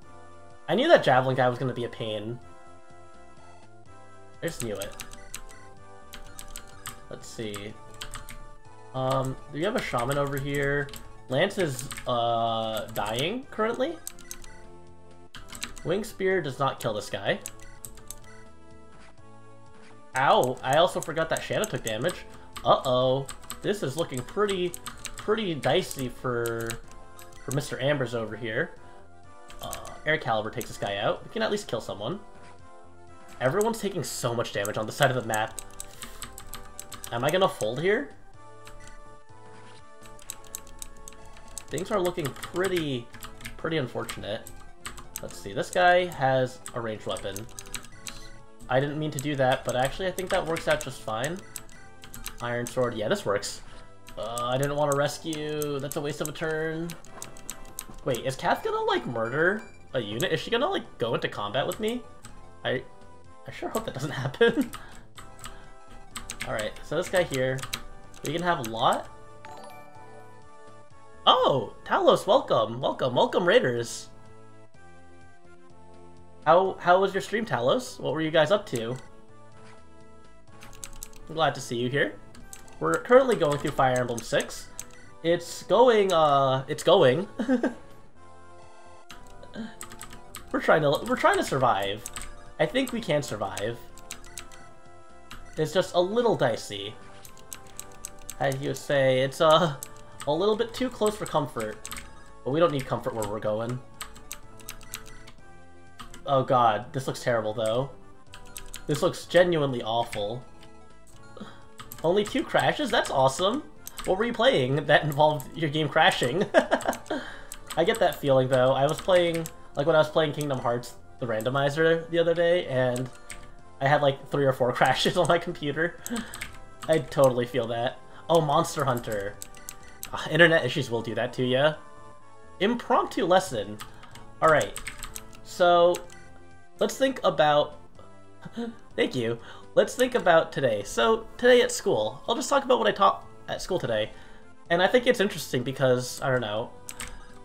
A: I knew that Javelin guy was going to be a pain. I just knew it. Let's see. Do you have a Shaman over here? Lance is, dying currently. Wing Spear does not kill this guy. Ow! I also forgot that Shanna took damage. Uh-oh. This is looking pretty dicey for Mr. Amber's over here. Air Caliber takes this guy out. We can at least kill someone. Everyone's taking so much damage on the side of the map. Am I gonna fold here? Things are looking pretty unfortunate. Let's see, this guy has a ranged weapon. I didn't mean to do that, but actually I think that works out just fine. Iron Sword, yeah, this works. I didn't want to rescue, that's a waste of a turn. Wait, is Kath gonna, like, murder a unit? Is she gonna, like, go into combat with me? I sure hope that doesn't happen. Alright, so this guy here, we can have a lot. Oh, Talos, welcome, welcome, Raiders. How was your stream, Talos? What were you guys up to? I'm glad to see you here. We're currently going through Fire Emblem 6. It's going. We're trying to survive. I think we can survive. It's just a little dicey. As you would say, it's a little bit too close for comfort. But we don't need comfort where we're going. Oh god, this looks terrible though. This looks genuinely awful. Only 2 crashes? That's awesome! What were you playing that involved your game crashing? I get that feeling though. I was playing, like when I was playing Kingdom Hearts, the randomizer the other day, and I had like 3 or 4 crashes on my computer. I totally feel that. Oh, Monster Hunter. Internet issues will do that to ya. Impromptu lesson. Alright, so let's think about... Thank you. Let's think about today. So, today at school, I'll just talk about what I taught at school today. And I think it's interesting because, I don't know.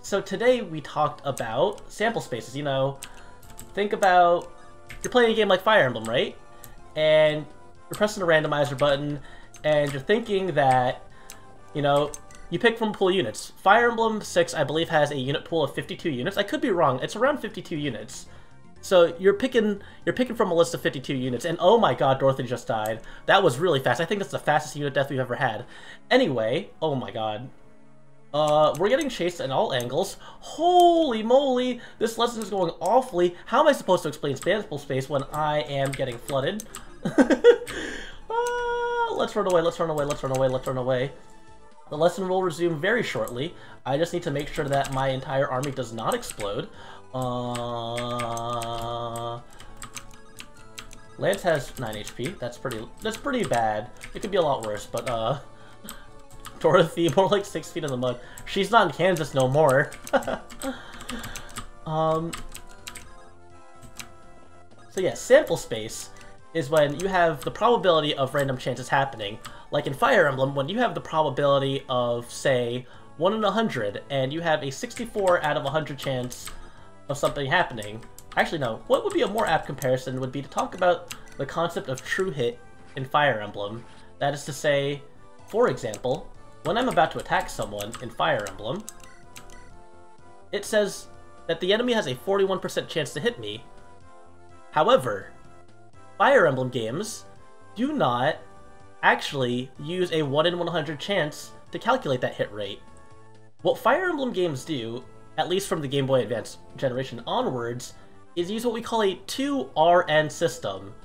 A: So today we talked about sample spaces, you know. Think about, you're playing a game like Fire Emblem, right? And you're pressing a randomizer button, and you're thinking that, you know, you pick from pool units. Fire Emblem 6, I believe, has a unit pool of 52 units. I could be wrong. It's around 52 units. So you're picking from a list of 52 units, and oh my god, Dorothy just died. That was really fast. I think that's the fastest unit death we've ever had. Anyway, oh my god. We're getting chased at all angles. Holy moly, this lesson is going awfully. How am I supposed to explain sample space when I am getting flooded? Let's run away, let's run away, let's run away, let's run away. The lesson will resume very shortly. I just need to make sure that my entire army does not explode. Lance has 9 HP. That's pretty bad. It could be a lot worse, but Dorothy, more like 6 feet in the mud. She's not in Kansas no more. So yeah, sample space is when you have the probability of random chances happening. Like in Fire Emblem, when you have the probability of, say, 1 in 100, and you have a 64 out of 100 chance of something happening. Actually, no. What would be a more apt comparison would be to talk about the concept of true hit in Fire Emblem. That is to say, for example, when I'm about to attack someone in Fire Emblem, it says that the enemy has a 41% chance to hit me. However, Fire Emblem games do not actually use a 1 in 100 chance to calculate that hit rate. What Fire Emblem games do, at least from the Game Boy Advance generation onwards, is use what we call a 2RN system.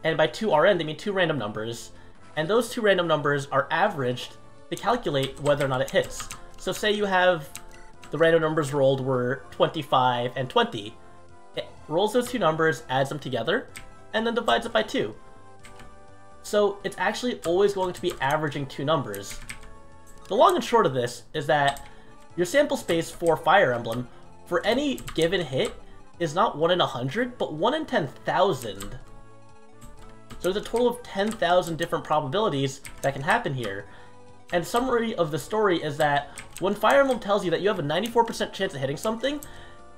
A: And by 2RN, they mean 2 random numbers, and those 2 random numbers are averaged to calculate whether or not it hits. So say you have the random numbers rolled were 25 and 20. It rolls those 2 numbers, adds them together, and then divides it by 2. So it's actually always going to be averaging 2 numbers. The long and short of this is that your sample space for Fire Emblem, for any given hit, is not 1 in 100, but 1 in 10,000. So there's a total of 10,000 different probabilities that can happen here. And summary of the story is that when Fire Emblem tells you that you have a 94% chance of hitting something,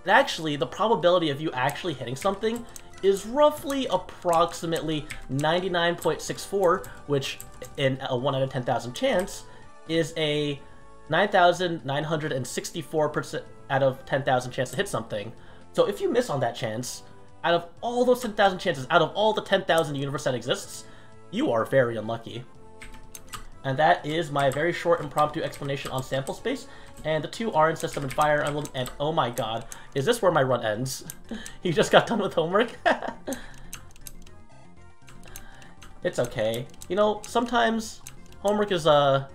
A: actually the probability of you actually hitting something is roughly approximately 99.64, which in a 1 out of 10,000 chance is a 9,964% out of 10,000 chance to hit something. So if you miss on that chance, out of all those 10,000 chances, out of all the 10,000 universe that exists, you are very unlucky. And that is my very short impromptu explanation on sample space, and the 2 RN system and Fire Emblem, and oh my god, is this where my run ends? You just got done with homework? It's okay. You know, sometimes homework is just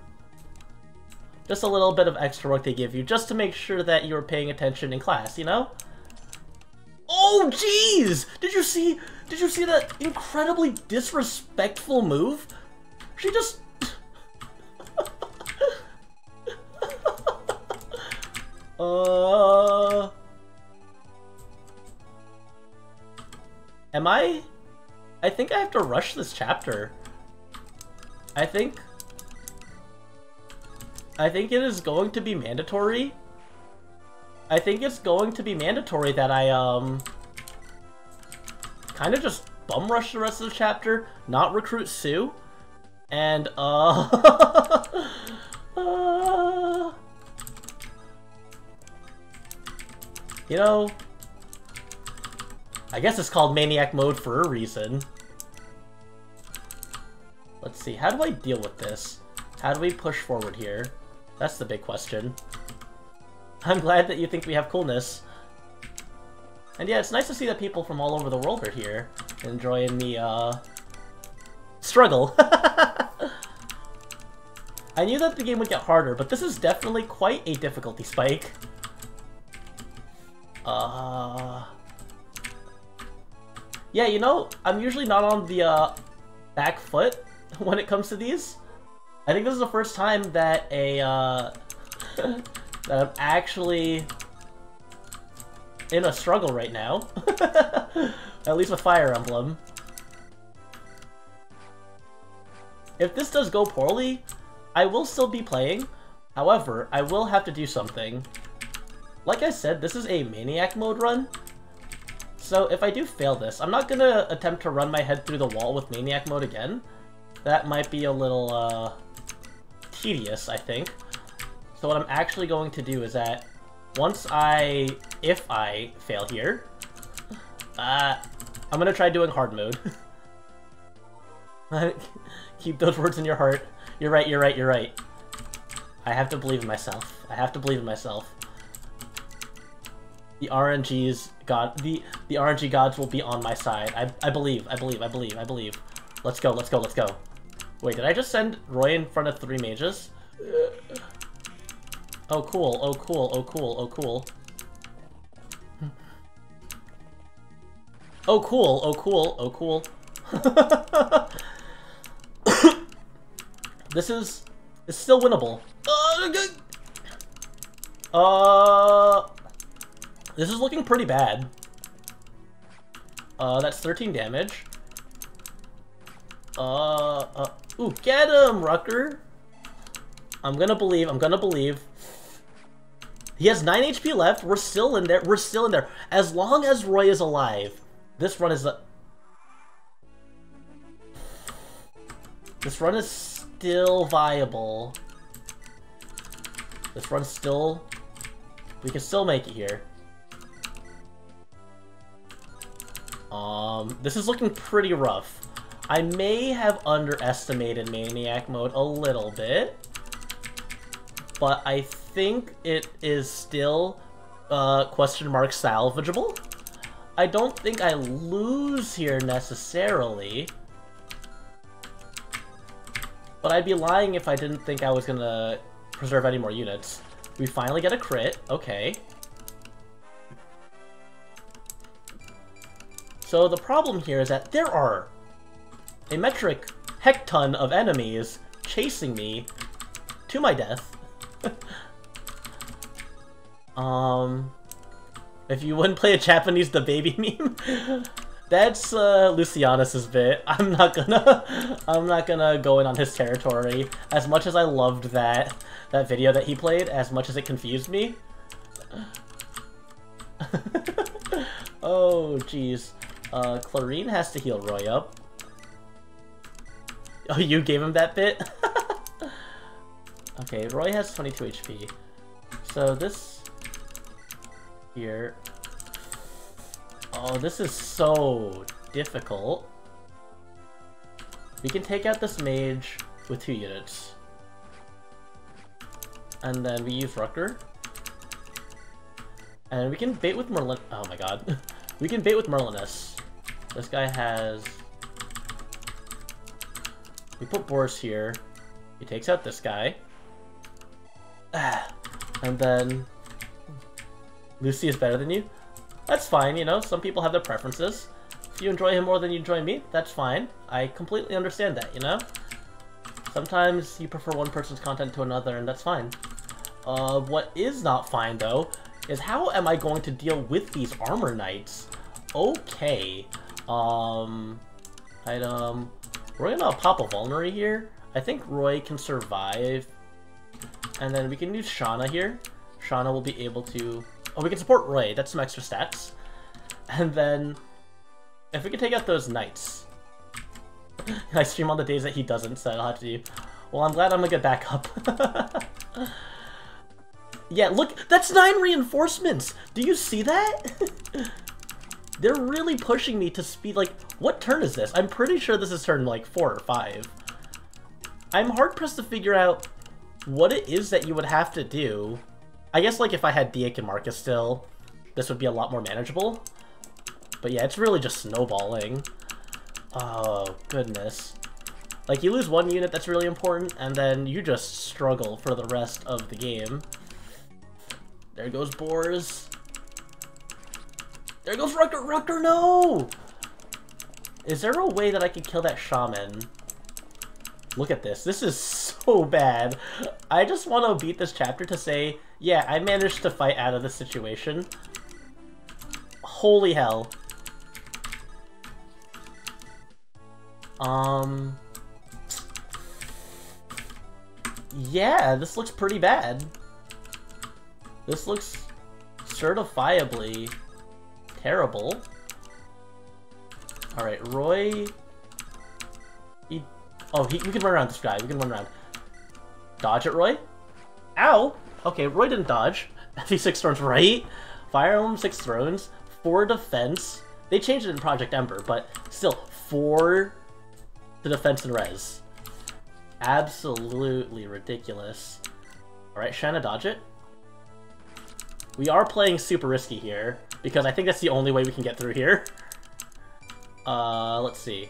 A: a little bit of extra work they give you, just to make sure that you're paying attention in class, you know? Oh, jeez! Did you see that incredibly disrespectful move? She just... Am I think I have to rush this chapter. I think it is going to be mandatory. I think it's going to be mandatory that I, kind of just bum rush the rest of the chapter, not recruit Sue, and, you know, I guess it's called Maniac Mode for a reason. Let's see, how do I deal with this? How do we push forward here? That's the big question. I'm glad that you think we have coolness. And yeah, it's nice to see that people from all over the world are here, enjoying the, struggle. I knew that the game would get harder, but this is definitely quite a difficulty spike. Yeah, you know, I'm usually not on the, back foot when it comes to these. I think this is the first time that that I'm actually in a struggle right now. At least with Fire Emblem. If this does go poorly, I will still be playing. However, I will have to do something. Like I said, this is a Maniac Mode run. So if I do fail this, I'm not gonna attempt to run my head through the wall with Maniac Mode again. That might be a little, tedious, I think. So what I'm actually going to do is that if I fail here, I'm gonna try doing hard mode. Keep those words in your heart. You're right, you're right, you're right. I have to believe in myself. I have to believe in myself. The RNG gods will be on my side. I believe. Let's go, let's go, let's go. Wait, did I just send Roy in front of 3 mages? Oh cool, oh cool, oh cool, oh cool. Oh cool, oh cool, oh cool. It's still winnable. This is looking pretty bad. That's 13 damage. Ooh, get him, Rucker! I'm gonna believe. He has 9 HP left, we're still in there, As long as Roy is alive, this run is still viable. We can still make it here. This is looking pretty rough. I may have underestimated Maniac Mode a little bit, but I think it is still, question mark salvageable. I don't think I lose here necessarily, but I'd be lying if I didn't think I was gonna preserve any more units. We finally get a crit, okay. So the problem here is that there are a metric hecton of enemies chasing me to my death. If you wouldn't play a Japanese the baby meme, that's Lucianus's bit. I'm not gonna go in on his territory. As much as I loved that video that he played, as much as it confused me. Oh jeez. Clarine has to heal Roy up. Oh, you gave him that bit? Okay, Roy has 22 HP. So this Here. Oh, this is so difficult. We can take out this mage with 2 units. And then we use Rucker. And we can bait with Merlin. Oh my god. We can bait with Merlinus. This guy has... We put Boris here. He takes out this guy. And then... Lucy is better than you? That's fine, you know, some people have their preferences. If you enjoy him more than you enjoy me, that's fine. I completely understand that, you know? Sometimes you prefer one person's content to another, and that's fine. What is not fine, though, is how am I going to deal with these armor knights? Okay. Item... We're gonna pop a Vulnerary here. I think Roy can survive. And then we can use Shauna here. Shauna will be able to... Oh, we can support Roy. That's some extra stats. And then... If we can take out those knights... I stream on the days that he doesn't, so I'll have to do... Well, I'm glad I'm a good backup. Yeah, look! That's 9 reinforcements! Do you see that? They're really pushing me to speed, like... What turn is this? I'm pretty sure this is turn, like, 4 or 5. I'm hard-pressed to figure out what it is that you would have to do. I guess, like, if I had Diak and Marcus still, this would be a lot more manageable. But yeah, it's really just snowballing. Oh, goodness. Like, you lose 1 unit that's really important, and then you just struggle for the rest of the game. There goes Boars. There goes Rucker! Rucker, no! Is there a way that I can kill that Shaman? Look at this. This is so bad. I just want to beat this chapter to say, yeah, I managed to fight out of this situation. Holy hell. Yeah, this looks pretty bad. This looks certifiably terrible. Alright, Roy... we can run around this guy. We can run around. Dodge it, Roy. Ow! Okay, Roy didn't dodge. FE6 Thrones, right? Fire Emblem 6 Thrones, 4 defense. They changed it in Project Ember, but still, 4 to defense and res. Absolutely ridiculous. Alright, Shanna, dodge it. We are playing super risky here, because I think that's the only way we can get through here. Let's see.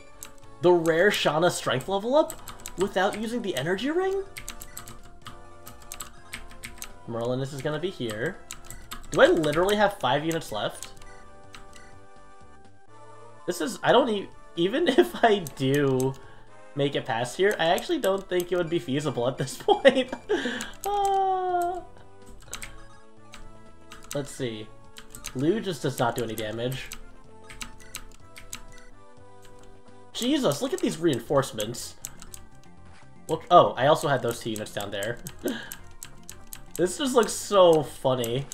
A: The rare Shauna strength level up without using the energy ring? Merlinus is gonna be here. Do I literally have 5 units left? This is... I don't even if I do make it past here, I actually don't think it would be feasible at this point. Let's see. Lou just does not do any damage. Jesus, look at these reinforcements. Look, oh, I also had those 2 units down there. This just looks so funny.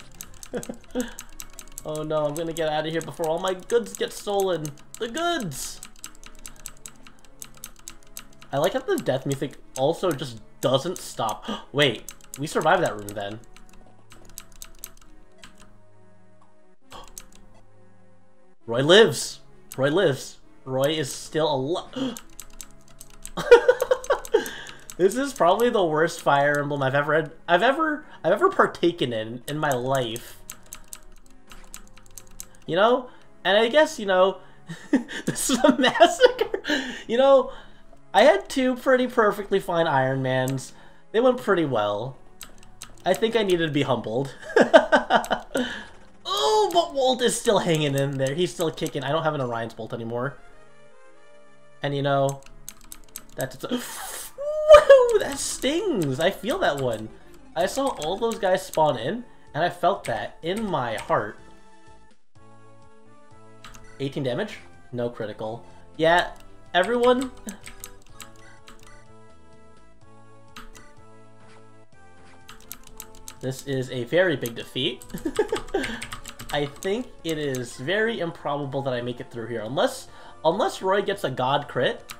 A: Oh no, I'm gonna get out of here before all my goods get stolen. The goods! I like how the death music also just doesn't stop. Wait, we survived that room then. Roy lives! Roy lives. Roy is still alive. This is probably the worst Fire Emblem I've ever partaken in my life. You know? And I guess, you know, this is a massacre. You know, I had 2 pretty perfectly fine Ironmans. They went pretty well. I think I needed to be humbled. Oh, but Walt is still hanging in there. He's still kicking. I don't have an Orion's Bolt anymore. And you know, that's... Woo! That stings! I feel that one. I saw all those guys spawn in, and I felt that in my heart. 18 damage? No critical. Yeah, everyone... This is a very big defeat. I think it is very improbable that I make it through here, unless Roy gets a god crit.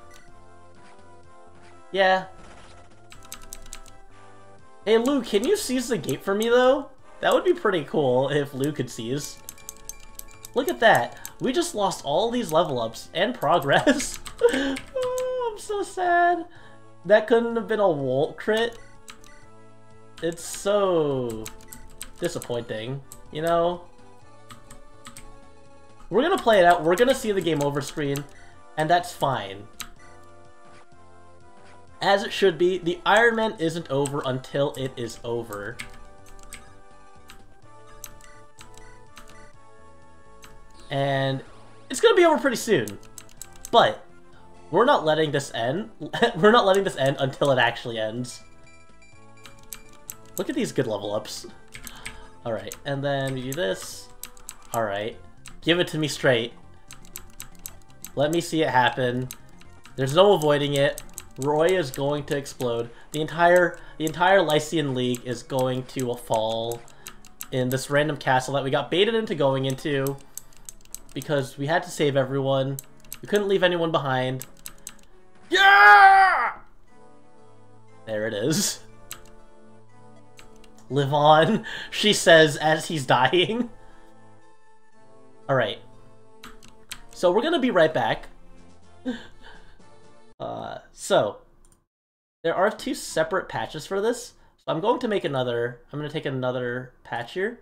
A: Yeah. Hey Lou, can you seize the gate for me though? That would be pretty cool if Lou could seize. Look at that. We just lost all these level ups and progress. Oh, I'm so sad. That couldn't have been a Volt crit. It's so disappointing, you know? We're gonna play it out, we're gonna see the game over screen, and that's fine. As it should be, the Ironman isn't over until it is over. And it's gonna be over pretty soon. But we're not letting this end. We're not letting this end until it actually ends. Look at these good level ups. Alright, and then we do this. Alright. Give it to me straight. Let me see it happen. There's no avoiding it. Roy is going to explode. The entire Lycian League is going to fall in this random castle that we got baited into going into because we had to save everyone. We couldn't leave anyone behind. Yeah! There it is. Live on, she says as he's dying. Alright. So we're gonna be right back. So there are 2 separate patches for this. So I'm going to make another. I'm going to take another patch here.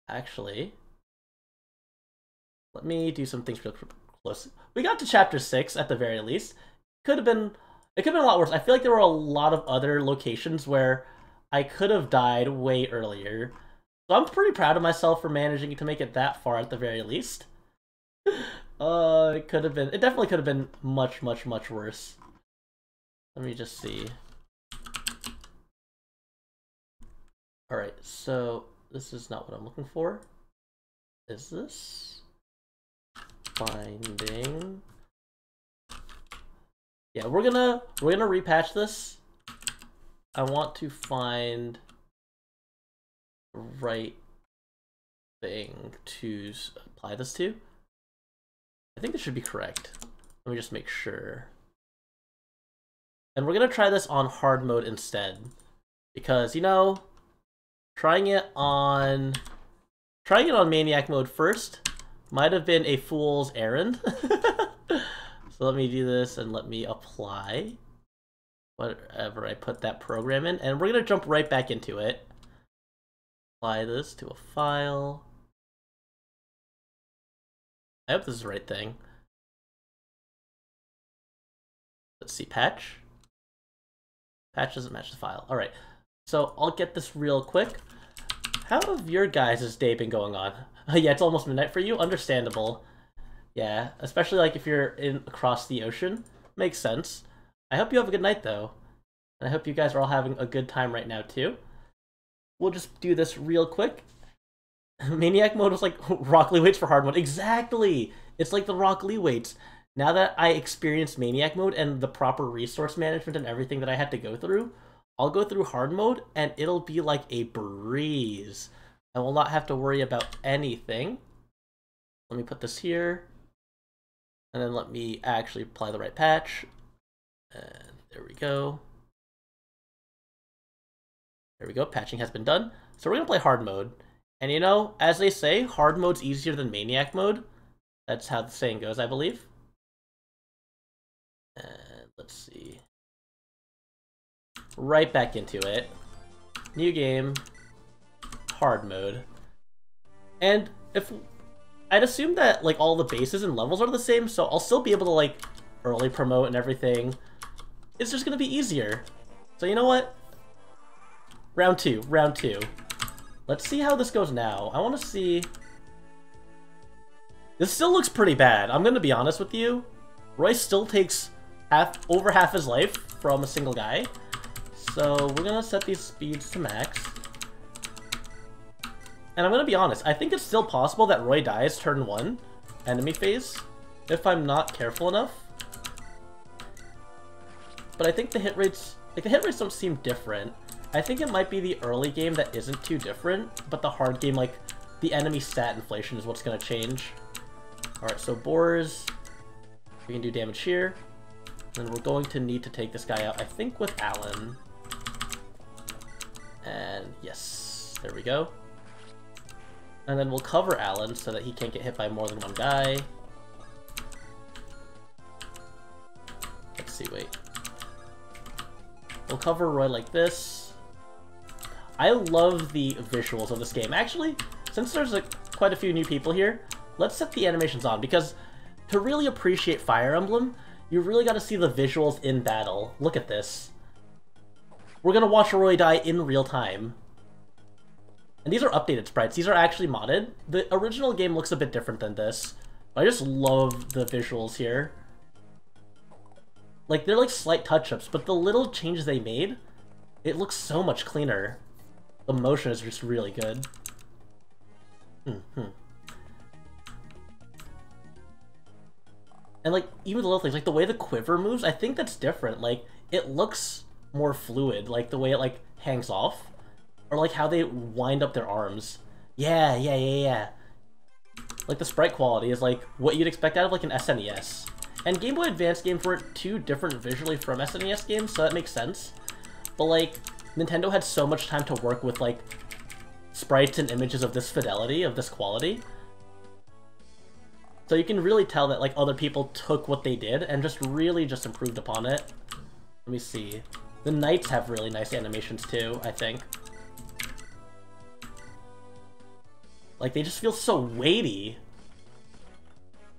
A: Actually, let me do some things real close. We got to chapter 6 at the very least. It could have been a lot worse. I feel like there were a lot of other locations where I could have died way earlier. So I'm pretty proud of myself for managing to make it that far at the very least. It could have been. It definitely could have been much, much, much worse. Let me just see. Alright, so this is not what I'm looking for. Is this? Finding. Yeah, we're gonna repatch this. I want to find the right thing to apply this to. I think this should be correct. Let me just make sure. And we're gonna try this on hard mode instead. Because, you know, trying it on Maniac mode first might have been a fool's errand. So let me do this and let me apply whatever I put that program in. And we're gonna jump right back into it. Apply this to a file. I hope this is the right thing. Let's see, patch. Patch doesn't match the file. Alright, so I'll get this real quick. How have your guys' day been going on? Yeah, it's almost midnight for you? Understandable. Yeah, especially like if you're across the ocean. Makes sense. I hope you have a good night though. And I hope you guys are all having a good time right now too. We'll just do this real quick. Maniac mode was like Rock Lee weights for hard mode. Exactly! It's like the Rock Lee weights. Now that I experienced Maniac mode and the proper resource management and everything that I had to go through, I'll go through hard mode and it'll be like a breeze. I will not have to worry about anything. Let me put this here. And then let me actually apply the right patch. And there we go. There we go, patching has been done. So we're gonna play hard mode. And you know, as they say, hard mode's easier than Maniac mode. That's how the saying goes, I believe. And let's see. Right back into it. New game. Hard mode. And if I'd assume that like all the bases and levels are the same, so I'll still be able to like early promote and everything. It's just gonna be easier. So you know what? Round two. Let's see how this goes now. I want to see. This still looks pretty bad. I'm gonna be honest with you. Roy still takes over half his life from a single guy. So we're gonna set these speeds to max. And I'm gonna be honest, I think it's still possible that Roy dies turn 1, enemy phase, if I'm not careful enough. But I think the hit rates don't seem different. I think it might be the early game that isn't too different, but the hard game, like, the enemy stat inflation is what's gonna change. Alright, so Boars, we can do damage here. And we're going to need to take this guy out, I think with Alan. And yes, There we go. And then we'll cover Alan so that he can't get hit by more than one guy. Let's see, wait. We'll cover Roy like this. I love the visuals of this game. Actually, since there's quite a few new people here, let's set the animations on, because to really appreciate Fire Emblem, you really got to see the visuals in battle. Look at this. We're gonna watch Roy die in real time. And these are updated sprites. These are actually modded. The original game looks a bit different than this. I just love the visuals here. Like, they're like slight touch-ups, but the little changes they made, it looks so much cleaner. The motion is just really good. And like, even the little things, like the way the quiver moves, I think that's different. Like, it looks more fluid, like the way it like hangs off. Or like how they wind up their arms. Yeah. Like the sprite quality is like what you'd expect out of like an SNES. And Game Boy Advance games weren't too different visually from SNES games, so that makes sense. But like, Nintendo had so much time to work with like sprites and images of this fidelity, of this quality. So you can really tell that like other people took what they did and just really just improved upon it. Let me see. The knights have really nice animations too, I think. Like, they just feel so weighty.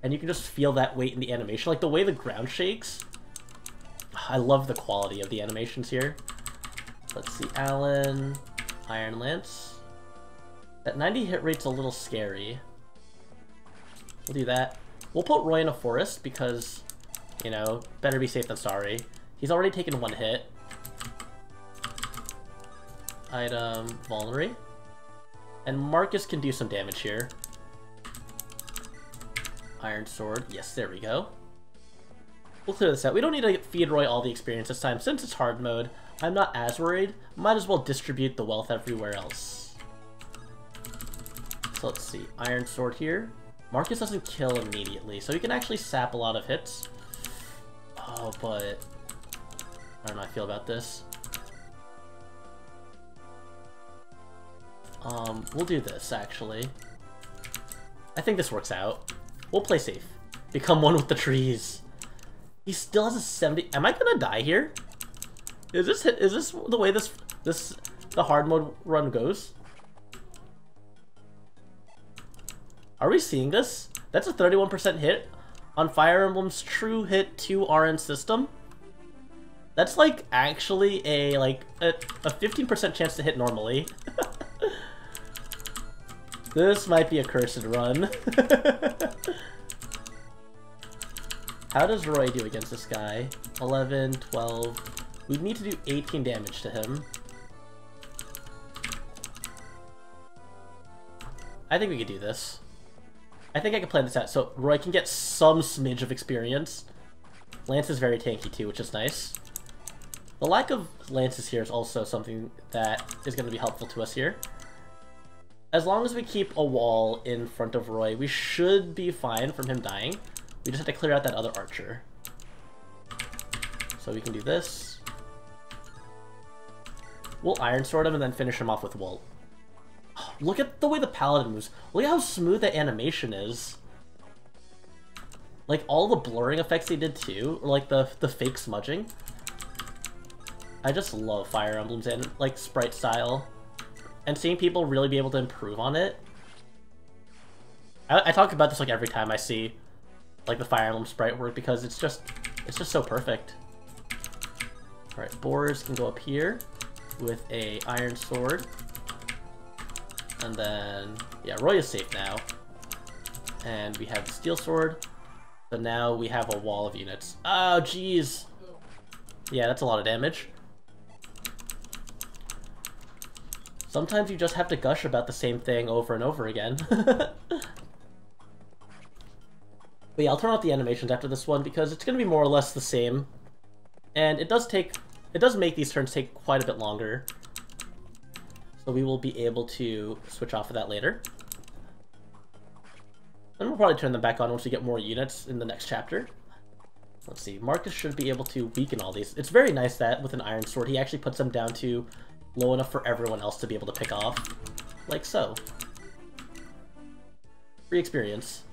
A: And you can just feel that weight in the animation. Like, the way the ground shakes. I love the quality of the animations here. Let's see, Alan, Iron Lance. That 90 hit rate's a little scary. We'll do that. We'll put Roy in a forest because, you know, better be safe than sorry. He's already taken one hit. Item, Vulnerary. And Marcus can do some damage here. Iron Sword. Yes, there we go. We'll clear this out. We don't need to feed Roy all the experience this time. Since it's hard mode, I'm not as worried. Might as well distribute the wealth everywhere else. So let's see. Iron Sword here. Marcus doesn't kill immediately, so he can actually sap a lot of hits. Oh, but I don't know how I feel about this. We'll do this, actually. I think this works out. We'll play safe. Become one with the trees. He still has a 70... Am I gonna die here? Is this the way the hard mode run goes? Are we seeing this? That's a 31% hit on Fire Emblem's true hit 2 RN system. That's like actually a 15% chance to hit normally. This might be a cursed run. How does Roy do against this guy? 11, 12... We need to do 18 damage to him. I think we could do this. I think I can plan this out so Roy can get some smidge of experience. Lance is very tanky too, which is nice. The lack of lances here is also something that is going to be helpful to us here. As long as we keep a wall in front of Roy, we should be fine from him dying. We just have to clear out that other archer. So we can do this. We'll Iron Sword him and then finish him off with Wolt. Look at the way the paladin moves. Look at how smooth that animation is. Like, all the blurring effects they did too, or like the fake smudging. I just love Fire Emblem's and like sprite style. And seeing people really be able to improve on it. I talk about this like every time I see like the Fire Emblem sprite work because it's just so perfect. Alright, Boars can go up here with a Iron Sword. And then, yeah, Roy is safe now. And we have the Steel Sword. So now we have a wall of units. Oh, jeez. Yeah, that's a lot of damage. Sometimes you just have to gush about the same thing over and over again. But yeah, I'll turn off the animations after this one because it's going to be more or less the same. And it does make these turns take quite a bit longer. So we will be able to switch off of that later. And we'll probably turn them back on once we get more units in the next chapter. Let's see, Marcus should be able to weaken all these. It's very nice that with an Iron Sword he actually puts them down to low enough for everyone else to be able to pick off. like so. Free experience.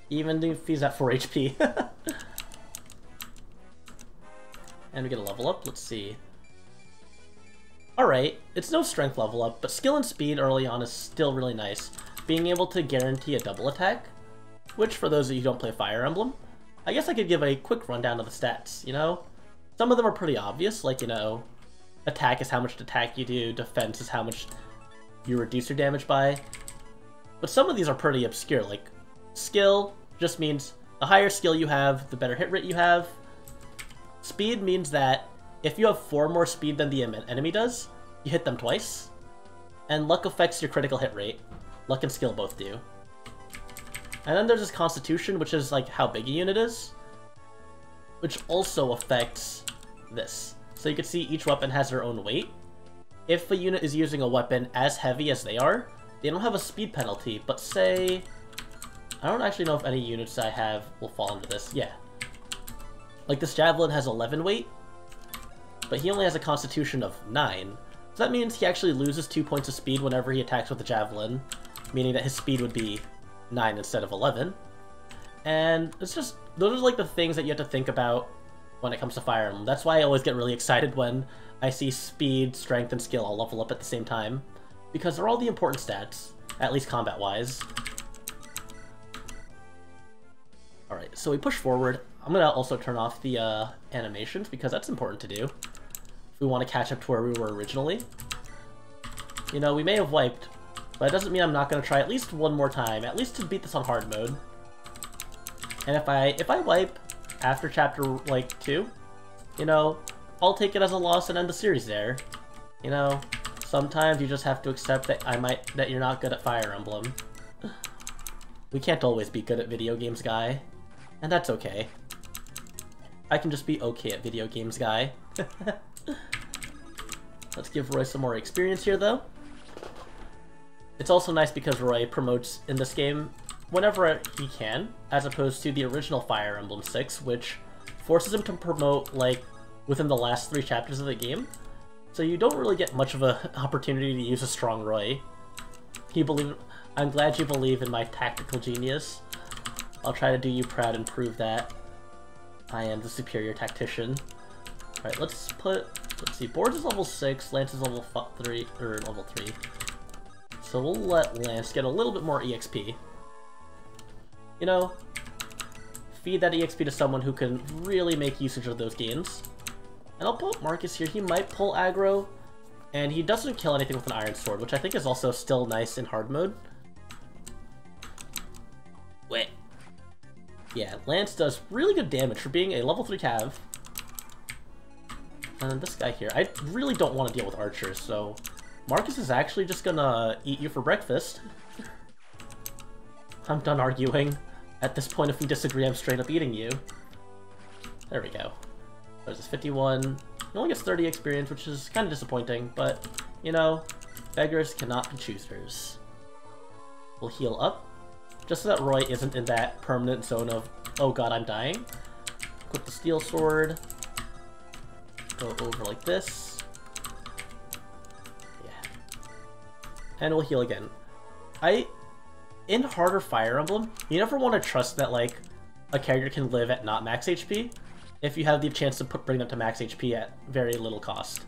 A: Even if he's at 4 HP. And we get a level up, let's see. Alright, it's no strength level up, but skill and speed early on is still really nice. Being able to guarantee a double attack, which for those of you who don't play Fire Emblem, I guess I could give a quick rundown of the stats, you know? Some of them are pretty obvious, like, you know, attack is how much attack you do, defense is how much you reduce your damage by. But some of these are pretty obscure, like, skill just means the higher skill you have, the better hit rate you have. Speed means that if you have 4 more speed than the enemy does, you hit them twice. And luck affects your critical hit rate. Luck and skill both do. And then there's this constitution, which is like how big a unit is, which also affects this. So you can see each weapon has their own weight. If a unit is using a weapon as heavy as they don't have a speed penalty, but say... I don't actually know if any units I have will fall into this. Yeah. Like this Javelin has 11 weight, but he only has a constitution of 9. So that means he actually loses 2 points of speed whenever he attacks with the Javelin, meaning that his speed would be 9 instead of 11. And it's just, those are like the things that you have to think about when it comes to Fire Emblem. That's why I always get really excited when I see speed, strength, and skill all level up at the same time, because they're all the important stats, at least combat-wise. Alright, so we push forward. I'm gonna also turn off the animations, because that's important to do if we want to catch up to where we were originally. You know, we may have wiped, but it doesn't mean I'm not gonna try at least one more time, at least to beat this on hard mode. And if I wipe after chapter, like, 2, you know, I'll take it as a loss and end the series there. You know, sometimes you just have to accept that you're not good at Fire Emblem. We can't always be good at video games, guy. And that's okay. I can just be okay at video games, guy. Let's give Roy some more experience here, though. It's also nice because Roy promotes in this game whenever he can, as opposed to the original Fire Emblem 6, which forces him to promote, like, within the last 3 chapters of the game. So you don't really get much of an opportunity to use a strong Roy. I'm glad you believe in my tactical genius. I'll try to do you proud and prove that I am the superior tactician. Alright, let's see, Boards is level 6, Lance is level 3, or level 3. So we'll let Lance get a little bit more EXP. You know, feed that EXP to someone who can really make usage of those gains. And I'll put Marcus here. He might pull aggro, and he doesn't kill anything with an Iron Sword, which I think is also still nice in hard mode. Wait. Yeah, Lance does really good damage for being a level 3 cav. And then this guy here, I really don't want to deal with archers, so Marcus is actually just gonna eat you for breakfast. I'm done arguing. At this point, if we disagree, I'm straight up eating you. There we go. There's this 51. He only gets 30 experience, which is kind of disappointing, but, you know, beggars cannot be choosers. We'll heal up, just so that Roy isn't in that permanent zone of, oh god, I'm dying. Equip the steel sword. Go over like this. Yeah. And we'll heal again. In harder Fire Emblem, you never want to trust that, like, a character can live at not max HP if you have the chance to bring them to max HP at very little cost.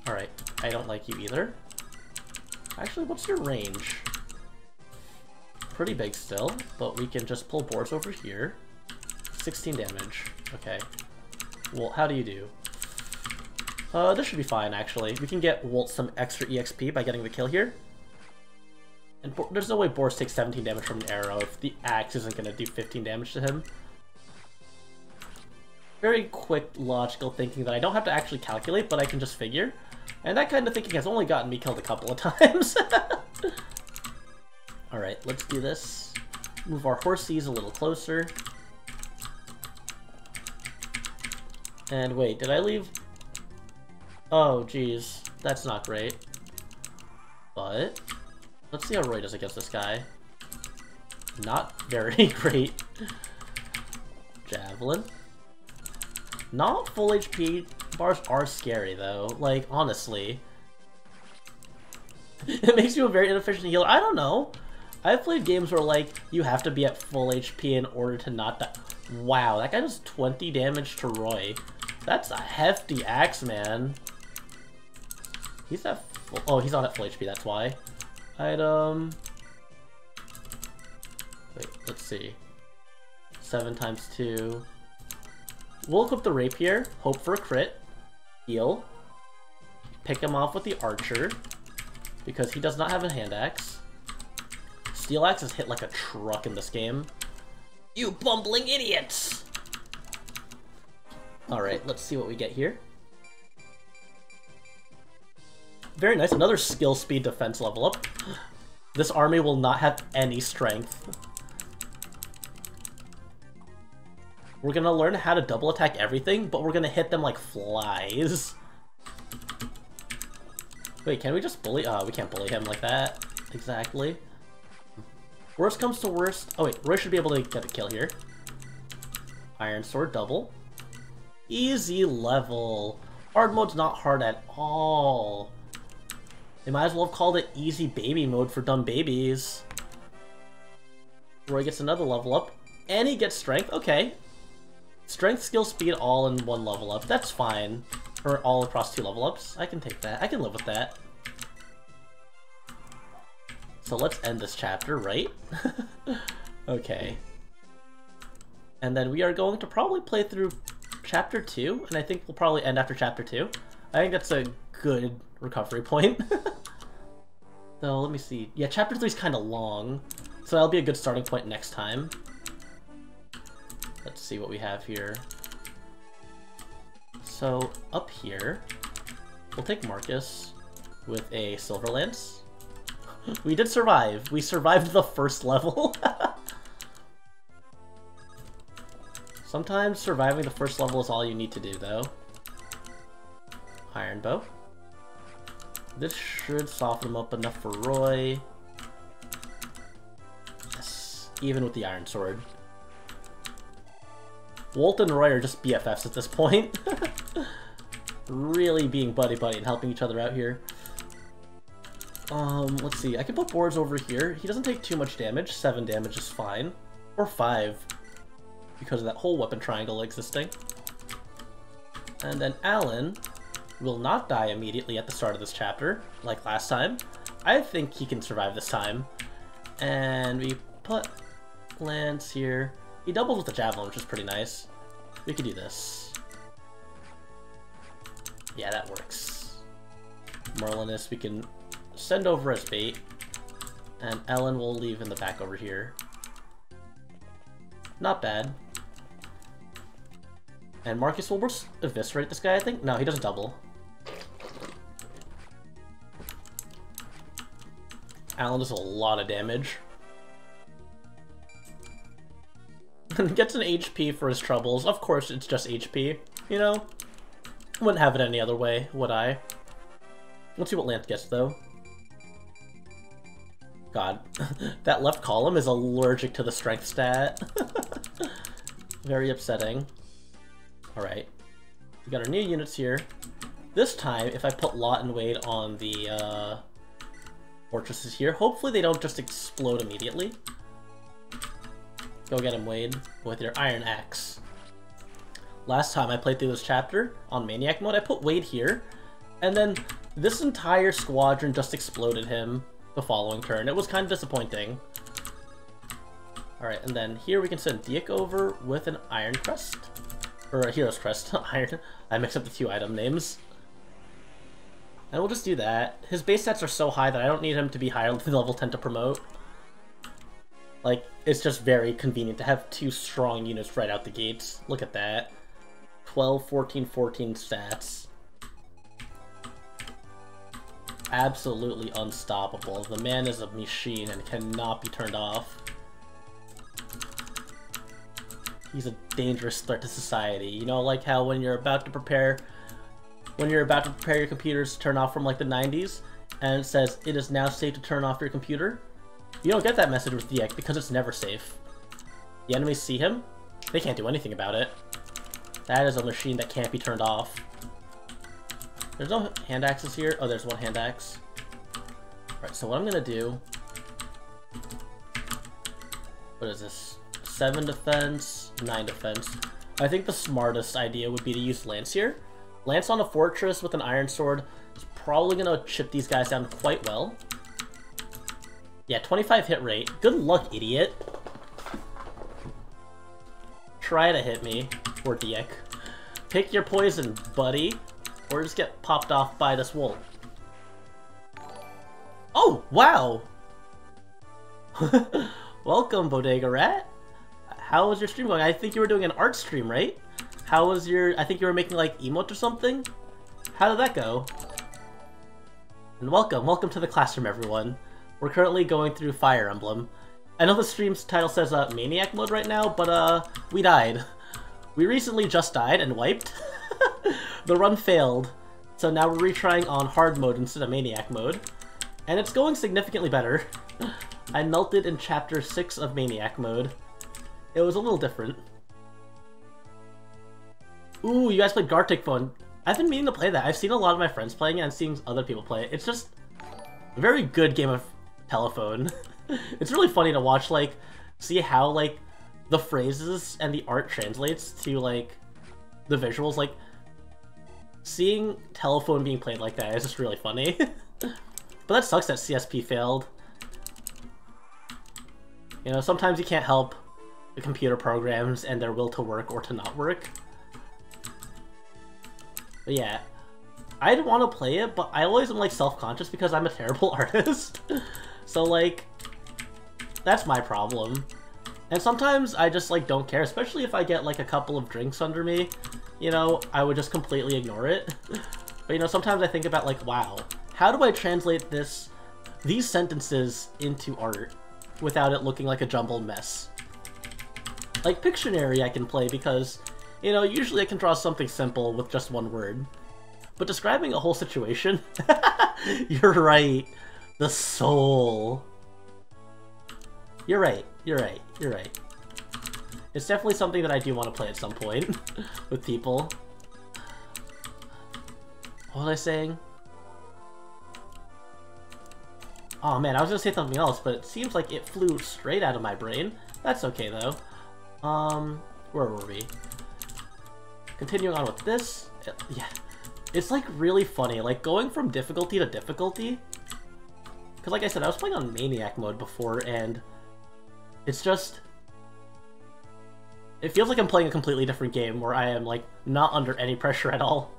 A: Alright, I don't like you either. Actually, what's your range? Pretty big still, but we can just pull boards over here. 16 damage. Okay. Well, how do you do? This should be fine, actually. We can get Walt some extra EXP by getting the kill here. And there's no way Boris takes 17 damage from an arrow if the axe isn't going to do 15 damage to him. Very quick, logical thinking that I don't have to actually calculate, but I can just figure. And that kind of thinking has only gotten me killed a couple of times. Alright, let's do this. Move our horsies a little closer. And wait, did I leave? Oh, geez. That's not great. But let's see how Roy does against this guy. Not very great. Javelin. Not full HP bars are scary, though. Like, honestly. It makes you a very inefficient healer. I don't know. I've played games where, like, you have to be at full HP in order to not die. Wow, that guy does 20 damage to Roy. That's a hefty axe, man. He's at full... Oh, he's not at full HP, that's why. Item... Wait, let's see. 7 times 2. We'll equip the Rapier, hope for a crit, heal, pick him off with the Archer, because he does not have a hand axe. Steel Axe is hit like a truck in this game. You bumbling idiots! Alright, let's see what we get here. Very nice, another skill speed defense level up. This army will not have any strength. We're gonna learn how to double attack everything, but we're gonna hit them like flies. Wait, can we just bully? We can't bully him like that. Exactly. Worst comes to worst. Oh wait, Roy should be able to get a kill here. Iron Sword double. Easy level. Hard mode's not hard at all. They might as well have called it easy baby mode for dumb babies. Roy gets another level up. And he gets strength. Okay. Strength, skill, speed, all in one level up. That's fine. Or all across 2 level ups. I can take that. I can live with that. So let's end this chapter, right? Okay. And then we are going to probably play through chapter 2, and I think we'll probably end after chapter 2. I think that's a good recovery point. So let me see. Yeah, chapter 3 is kind of long, so that'll be a good starting point next time. Let's see what we have here. So up here, we'll take Marcus with a Silver Lance. We did survive. We survived the first level. Sometimes surviving the first level is all you need to do, though. Iron Bow. This should soften him up enough for Roy. Yes, even with the Iron Sword. Walt and Roy are just BFFs at this point. Really being buddy-buddy and helping each other out here. Let's see. I can put boards over here. He doesn't take too much damage. 7 damage is fine. Or 5. Because of that whole weapon triangle existing. And then Alan will not die immediately at the start of this chapter, like last time. I think he can survive this time. And we put Lance here. He doubles with the Javelin, which is pretty nice. We could do this. Yeah, that works. Merlinus we can send over as bait. And Ellen will leave in the back over here. Not bad. And Marcus will eviscerate this guy, I think? No, he doesn't double. Alan does a lot of damage. Gets an HP for his troubles. Of course, it's just HP, you know? Wouldn't have it any other way, would I? Let's see what Lance gets, though. God, that left column is allergic to the strength stat. Very upsetting. Alright. We got our new units here. This time, if I put Lot and Wade on the fortresses here, hopefully they don't just explode immediately. Go get him, Wade, with your Iron Axe. Last time I played through this chapter, on Maniac mode, I put Wade here, and then this entire squadron just exploded him the following turn. It was kind of disappointing. Alright, and then here we can send Diak over with an Iron Crest. Or a Hero's Crest. Iron. I mixed up the 2 item names. And we'll just do that. His base stats are so high that I don't need him to be higher than level 10 to promote. Like, it's just very convenient to have 2 strong units right out the gates. Look at that. 12, 14, 14 stats. Absolutely unstoppable. The man is a machine and cannot be turned off. He's a dangerous threat to society. You know, like how when you're about to prepare your computers to turn off from like the 90s, and it says, it is now safe to turn off your computer? You don't get that message with DX because it's never safe. The enemies see him, they can't do anything about it. That is a machine that can't be turned off. There's no hand axes here. Oh, there's one hand axe. Alright, so what I'm gonna do... What is this? 7 defense, 9 defense. I think the smartest idea would be to use Lance here. Lance on a fortress with an iron sword is probably gonna chip these guys down quite well. Yeah, 25 hit rate. Good luck, idiot. Try to hit me, or Diek. Pick your poison, buddy, or just get popped off by this wolf. Oh, wow! Welcome, Bodega Rat. How was your stream going? I think you were doing an art stream, right? How was your... I think you were making, like, emotes or something? How did that go? And welcome to the classroom, everyone. We're currently going through Fire Emblem. I know the stream's title says Maniac Mode right now, but we died. We recently just died and wiped. The run failed, so now we're retrying on Hard Mode instead of Maniac Mode. And it's going significantly better. I melted in Chapter 6 of Maniac Mode. It was a little different. Ooh, you guys played Gartic Phone. I've been meaning to play that. I've seen a lot of my friends playing it and seeing other people play it. It's just a very good game of telephone. It's really funny to watch, like, see how, like, the phrases and the art translates to, like, the visuals. Like, seeing telephone being played like that is just really funny. But that sucks that CSP failed. You know, sometimes you can't help the computer programs and their will to work or to not work. But yeah, I'd want to play it, but I always am, like, self-conscious because I'm a terrible artist. So, like, that's my problem. And sometimes I just, like, don't care, especially if I get, like, a couple of drinks under me. You know, I would just completely ignore it. But, you know, sometimes I think about, like, wow, how do I translate these sentences into art without it looking like a jumbled mess? Like, Pictionary I can play because, you know, usually I can draw something simple with just one word. But describing a whole situation? You're right. The soul. You're right. It's definitely something that I do want to play at some point with people. What was I saying? Oh man, I was gonna say something else, but it seems like it flew straight out of my brain. That's okay though. Where were we? Continuing on with this. Yeah. It's like really funny, like going from difficulty to difficulty. Because like I said, I was playing on Maniac Mode before, and it's just... It feels like I'm playing a completely different game where I am, like, not under any pressure at all.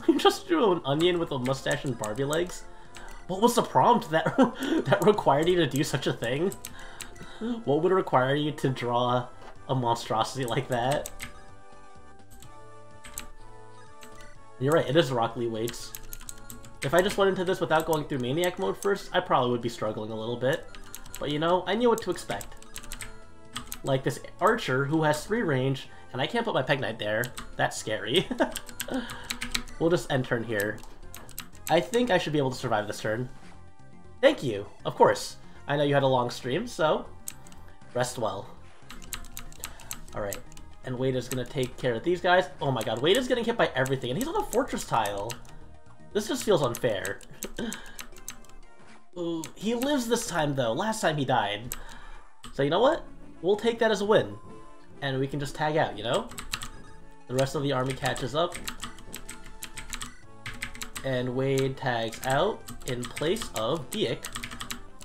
A: You just drew an onion with a mustache and Barbie legs? What was the prompt that that required you to do such a thing? What would require you to draw a monstrosity like that? You're right, it is Rock Lee weights. If I just went into this without going through Maniac Mode first, I probably would be struggling a little bit. But you know, I knew what to expect. Like this archer who has 3 range, and I can't put my Peg Knight there. That's scary. We'll just end turn here. I think I should be able to survive this turn. Thank you, of course. I know you had a long stream, so rest well. Alright, and Wade is gonna take care of these guys. Oh my god, Wade is getting hit by everything, and he's on a fortress tile. This just feels unfair. Ooh, he lives this time though. Last time he died. So you know what? We'll take that as a win. And we can just tag out, you know? The rest of the army catches up. And Wade tags out in place of Diek,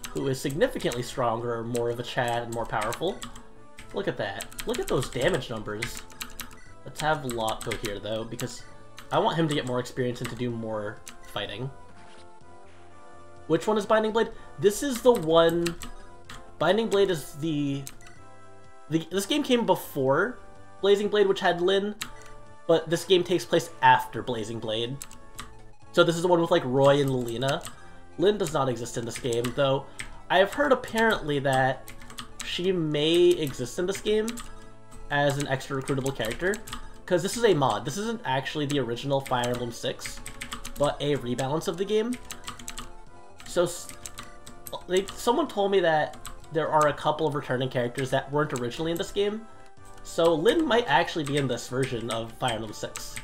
A: who is significantly stronger, more of a Chad, and more powerful. Look at that. Look at those damage numbers. Let's have Lot go here, though, because I want him to get more experience and to do more fighting. Which one is Binding Blade? This is the one... Binding Blade is this game came before Blazing Blade, which had Lyn, but this game takes place after Blazing Blade. So this is the one with, like, Roy and Lilina. Lyn does not exist in this game, though I have heard apparently that she may exist in this game as an extra recruitable character, because this is a mod. This isn't actually the original Fire Emblem 6, but a rebalance of the game. So someone told me that there are a couple of returning characters that weren't originally in this game, so Lyn might actually be in this version of Fire Emblem 6.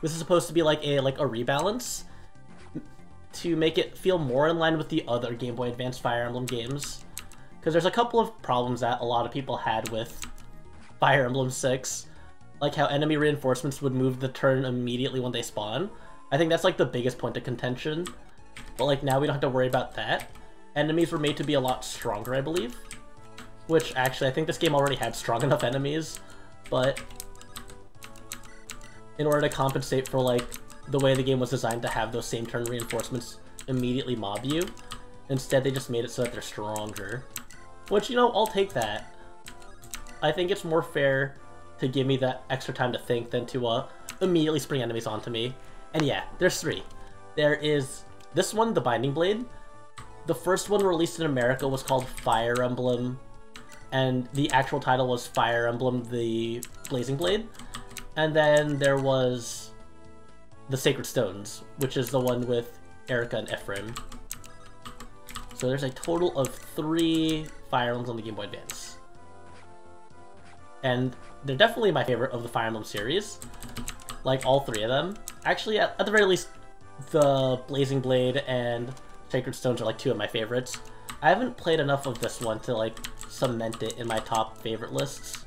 A: This is supposed to be like a rebalance to make it feel more in line with the other Game Boy Advance Fire Emblem games. Because there's a couple of problems that a lot of people had with Fire Emblem 6. Like how enemy reinforcements would move the turn immediately when they spawn. I think that's like the biggest point of contention. But like now we don't have to worry about that. Enemies were made to be a lot stronger, I believe. Which actually, I think this game already had strong enough enemies. But in order to compensate for like the way the game was designed to have those same turn reinforcements immediately mob you, instead they just made it so that they're stronger. Which, you know, I'll take that. I think it's more fair to give me that extra time to think than to immediately spring enemies onto me. And yeah, there's 3. There is this one, the Binding Blade. The first one released in America was called Fire Emblem, and the actual title was Fire Emblem the Blazing Blade. And then there was the Sacred Stones, which is the one with Erica and Ephraim. So there's a total of 3 Fire Emblems on the Game Boy Advance. And they're definitely my favorite of the Fire Emblem series. Like, all 3 of them. Actually, at the very least, the Blazing Blade and Sacred Stones are like 2 of my favorites. I haven't played enough of this one to like cement it in my top favorite lists.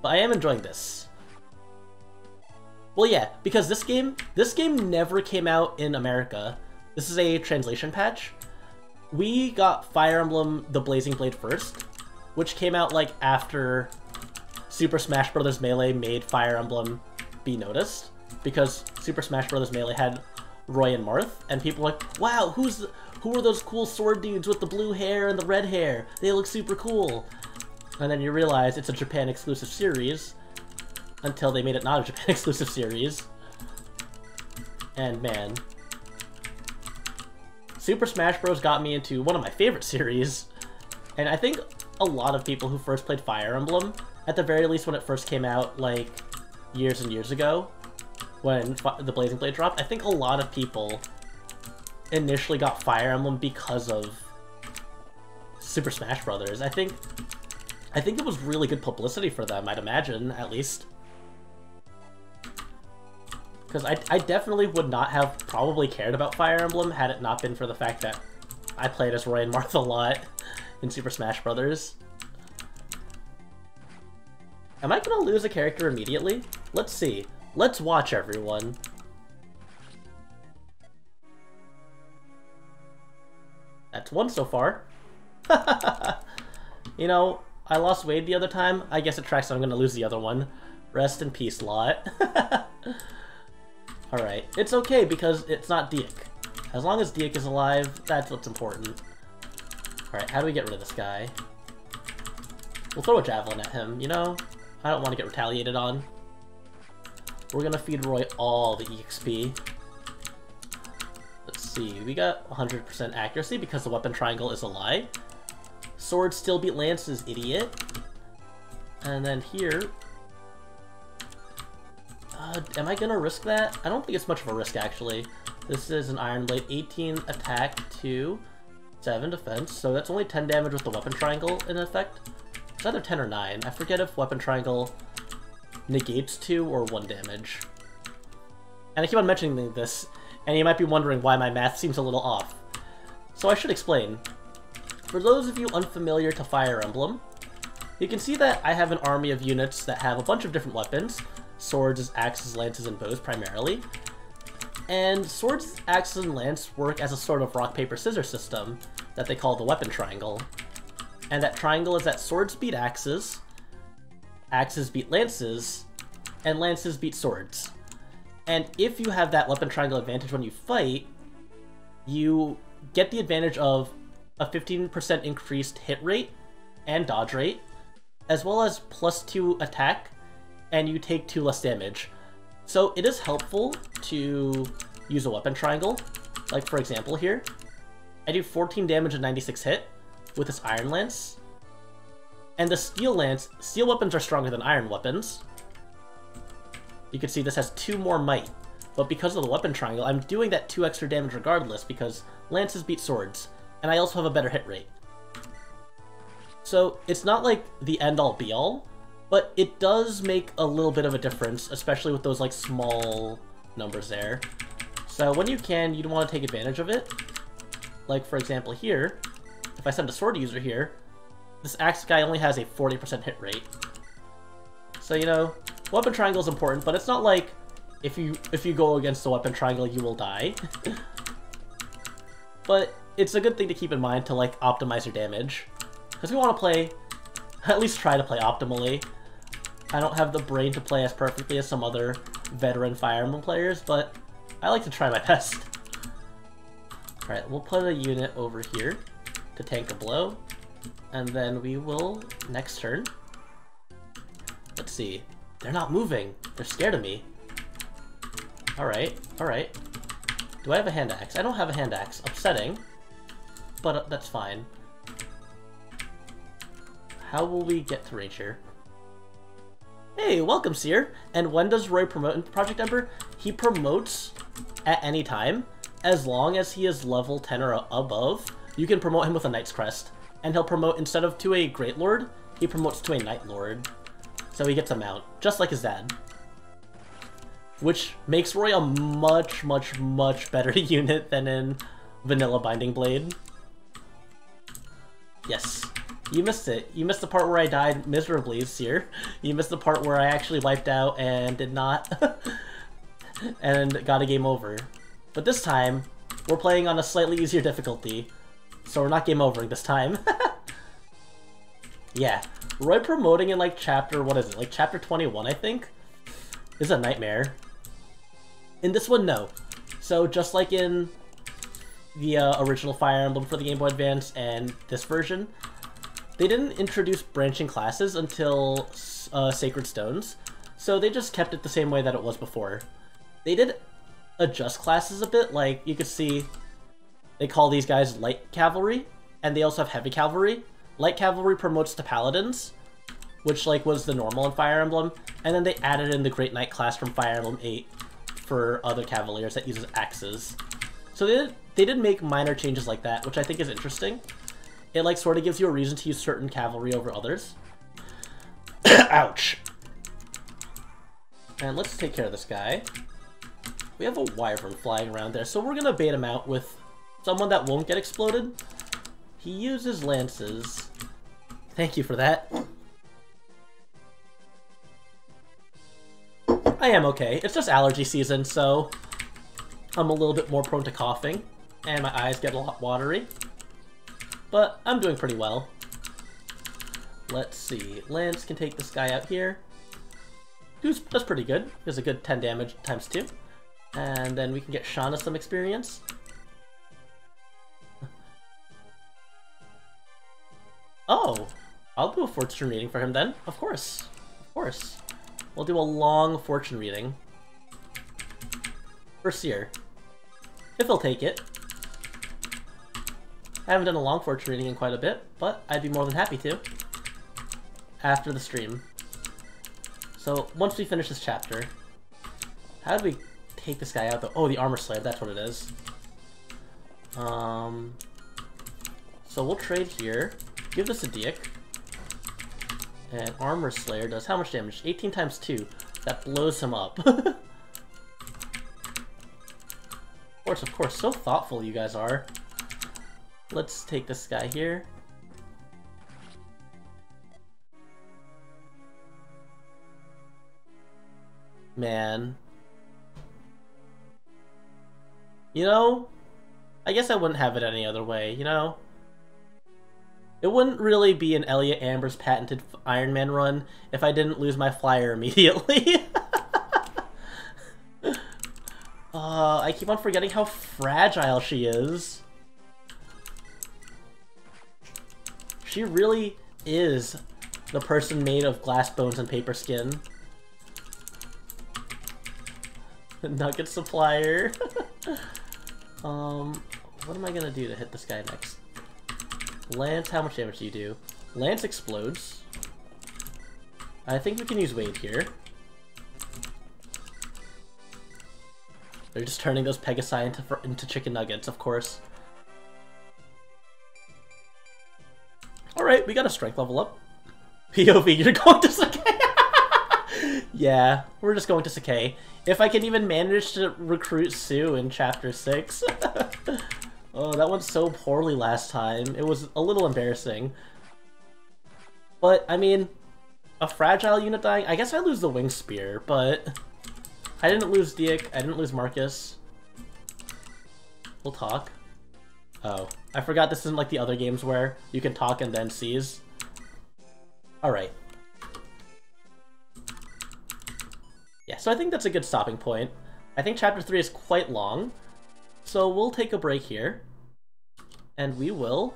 A: But I am enjoying this. Well, yeah, because this game never came out in America. This is a translation patch. We got Fire Emblem the Blazing Blade first, which came out like after Super Smash Bros. Melee made Fire Emblem be noticed, because Super Smash Bros. Melee had Roy and Marth, and people were like, wow, who are those cool sword dudes with the blue hair and the red hair? They look super cool. And then you realize it's a Japan exclusive series, until they made it not a Japan exclusive series. And man, Super Smash Bros. Got me into one of my favorite series, and I think a lot of people who first played Fire Emblem, at the very least when it first came out, like, years and years ago, when the Blazing Blade dropped, I think a lot of people initially got Fire Emblem because of Super Smash Bros. I think it was really good publicity for them, I'd imagine, at least. Because I definitely would not have probably cared about Fire Emblem had it not been for the fact that I played as Roy and Marth a lot in Super Smash Bros. Am I gonna lose a character immediately? Let's see. Let's watch, everyone. That's 1 so far. You know, I lost Wade the other time. I guess it tracks that I'm gonna lose the other one. Rest in peace, Lot. Alright, it's okay because it's not Diek. As long as Diek is alive, that's what's important. Alright, how do we get rid of this guy? We'll throw a javelin at him, you know? I don't want to get retaliated on. We're gonna feed Roy all the EXP. Let's see, we got 100% accuracy because the weapon triangle is a lie. Sword still beat Lance's idiot. And then here... am I gonna risk that? I don't think it's much of a risk, actually. This is an Iron Blade, 18 attack to 7 defense, so that's only 10 damage with the weapon triangle in effect. It's either 10 or 9. I forget if weapon triangle negates 2 or 1 damage. And I keep on mentioning this, and you might be wondering why my math seems a little off. So I should explain. For those of you unfamiliar to Fire Emblem, you can see that I have an army of units that have a bunch of different weapons. Swords, axes, lances, and bows primarily. And swords, axes, and lance work as a sort of rock, paper, scissors system that they call the weapon triangle. And that triangle is that swords beat axes, axes beat lances, and lances beat swords. And if you have that weapon triangle advantage when you fight, you get the advantage of a 15% increased hit rate and dodge rate, as well as +2 attack, and you take 2 less damage. So it is helpful to use a weapon triangle. Like, for example here, I do 14 damage and 96 hit with this Iron Lance. And the Steel Lance, steel weapons are stronger than iron weapons. You can see this has 2 more might. But because of the weapon triangle, I'm doing that 2 extra damage regardless because lances beat swords. And I also have a better hit rate. So it's not like the end-all be-all, but it does make a little bit of a difference, especially with those like small numbers there. So when you can, you'd want to take advantage of it. Like, for example, here, if I send a sword user here, this axe guy only has a 40% hit rate. So, you know, weapon triangle is important, but it's not like if you go against the weapon triangle, you will die. But it's a good thing to keep in mind to, like, optimize your damage. Because we want to play, at least try to play optimally. I don't have the brain to play as perfectly as some other veteran Fire Emblem players, but I like to try my best. Alright, we'll put a unit over here to tank a blow, and then we will, next turn, let's see, they're not moving, they're scared of me. Alright, alright. Do I have a hand axe? I don't have a hand axe. Upsetting, but that's fine. How will we get to range here? Hey, welcome, Seer! And when does Roy promote in Project Ember? He promotes at any time, as long as he is level 10 or above. You can promote him with a Knight's Crest, and he'll promote, instead of to a Great Lord, he promotes to a Knight Lord. So he gets a mount, just like his dad. Which makes Roy a much, much, much better unit than in Vanilla Binding Blade. Yes. You missed it. You missed the part where I died miserably, Seer. You missed the part where I actually wiped out and did not... and got a game over. But this time, we're playing on a slightly easier difficulty. So we're not game overing this time. Yeah. Roy promoting in, like, chapter... what is it? Like, chapter 21, I think? Is a nightmare. In this one, no. So, just like in the original Fire Emblem for the Game Boy Advance and this version, they didn't introduce branching classes until Sacred Stones, so they just kept it the same way that it was before. They did adjust classes a bit, like, you could see they call these guys Light Cavalry, and they also have Heavy Cavalry. Light Cavalry promotes to Paladins, which, like, was the normal in Fire Emblem, and then they added in the Great Knight class from Fire Emblem 8 for other Cavaliers that uses axes. So they did make minor changes like that, which I think is interesting. It, like, sort of gives you a reason to use certain cavalry over others. Ouch! And let's take care of this guy. We have a wyvern flying around there, so we're gonna bait him out with someone that won't get exploded. He uses lances. Thank you for that. I am okay. It's just allergy season, so I'm a little bit more prone to coughing, and my eyes get a lot watery. But I'm doing pretty well. Let's see. Lance can take this guy out here. That's pretty good. There's a good 10 damage times 2. And then we can get Shauna some experience. Oh! I'll do a fortune reading for him then. Of course. Of course. We'll do a long fortune reading. For Seer. If he'll take it. I haven't done a long fortune reading in quite a bit, but I'd be more than happy to. After the stream. So, once we finish this chapter, how do we take this guy out though? Oh, the Armor Slayer, that's what it is. So we'll trade here. Give this a Diak. And Armor Slayer does how much damage? 18 times 2. That blows him up. Of course, so thoughtful you guys are. Let's take this guy here. Man. You know, I guess I wouldn't have it any other way, you know? It wouldn't really be an Elliot Amber's patented Ironman run if I didn't lose my flyer immediately. I keep on forgetting how fragile she is. She really is the person made of glass bones and paper skin. Nugget supplier. What am I gonna do to hit this guy next? Lance, how much damage do you do? Lance explodes. I think we can use Wade here. They're just turning those Pegasi into chicken nuggets, of course. Alright, we got a strength level up. POV, you're going to... Yeah, we're just going to Sakai. If I can even manage to recruit Sue in Chapter 6. Oh, that went so poorly last time. It was a little embarrassing. But, I mean, a fragile unit dying? I guess I lose the Wing Spear, but I didn't lose Diek, I didn't lose Marcus. We'll talk. Oh, I forgot this isn't like the other games where you can talk and then seize. Alright. Yeah, so I think that's a good stopping point. I think Chapter 3 is quite long, so we'll take a break here. And we will...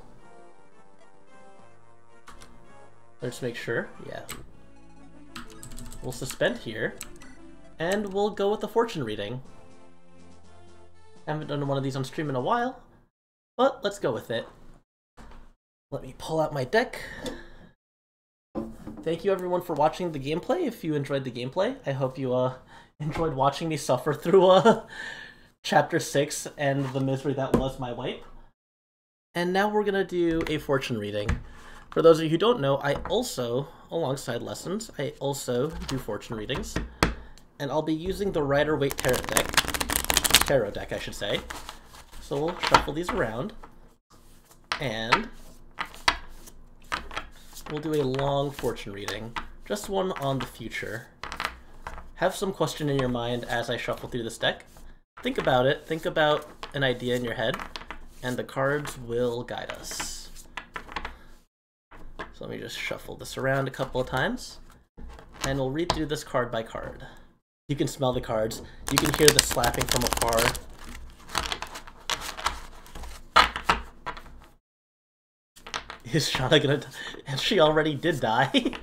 A: Let's make sure, yeah. We'll suspend here, and we'll go with the fortune reading. Haven't done one of these on stream in a while, but let's go with it. Let me pull out my deck. Thank you everyone for watching the gameplay. If you enjoyed the gameplay, I hope you enjoyed watching me suffer through Chapter 6 and the misery that was my wipe. And now we're gonna do a fortune reading. For those of you who don't know, I also, alongside lessons, I also do fortune readings. And I'll be using the Rider-Waite Tarot deck, I should say. So we'll shuffle these around. And we'll do a long fortune reading. Just one on the future. Have some question in your mind as I shuffle through this deck. Think about it, think about an idea in your head, and the cards will guide us. So let me just shuffle this around a couple of times, and we'll read through this card by card. You can smell the cards. You can hear the slapping from afar. Is Shauna gonna die? She already did die.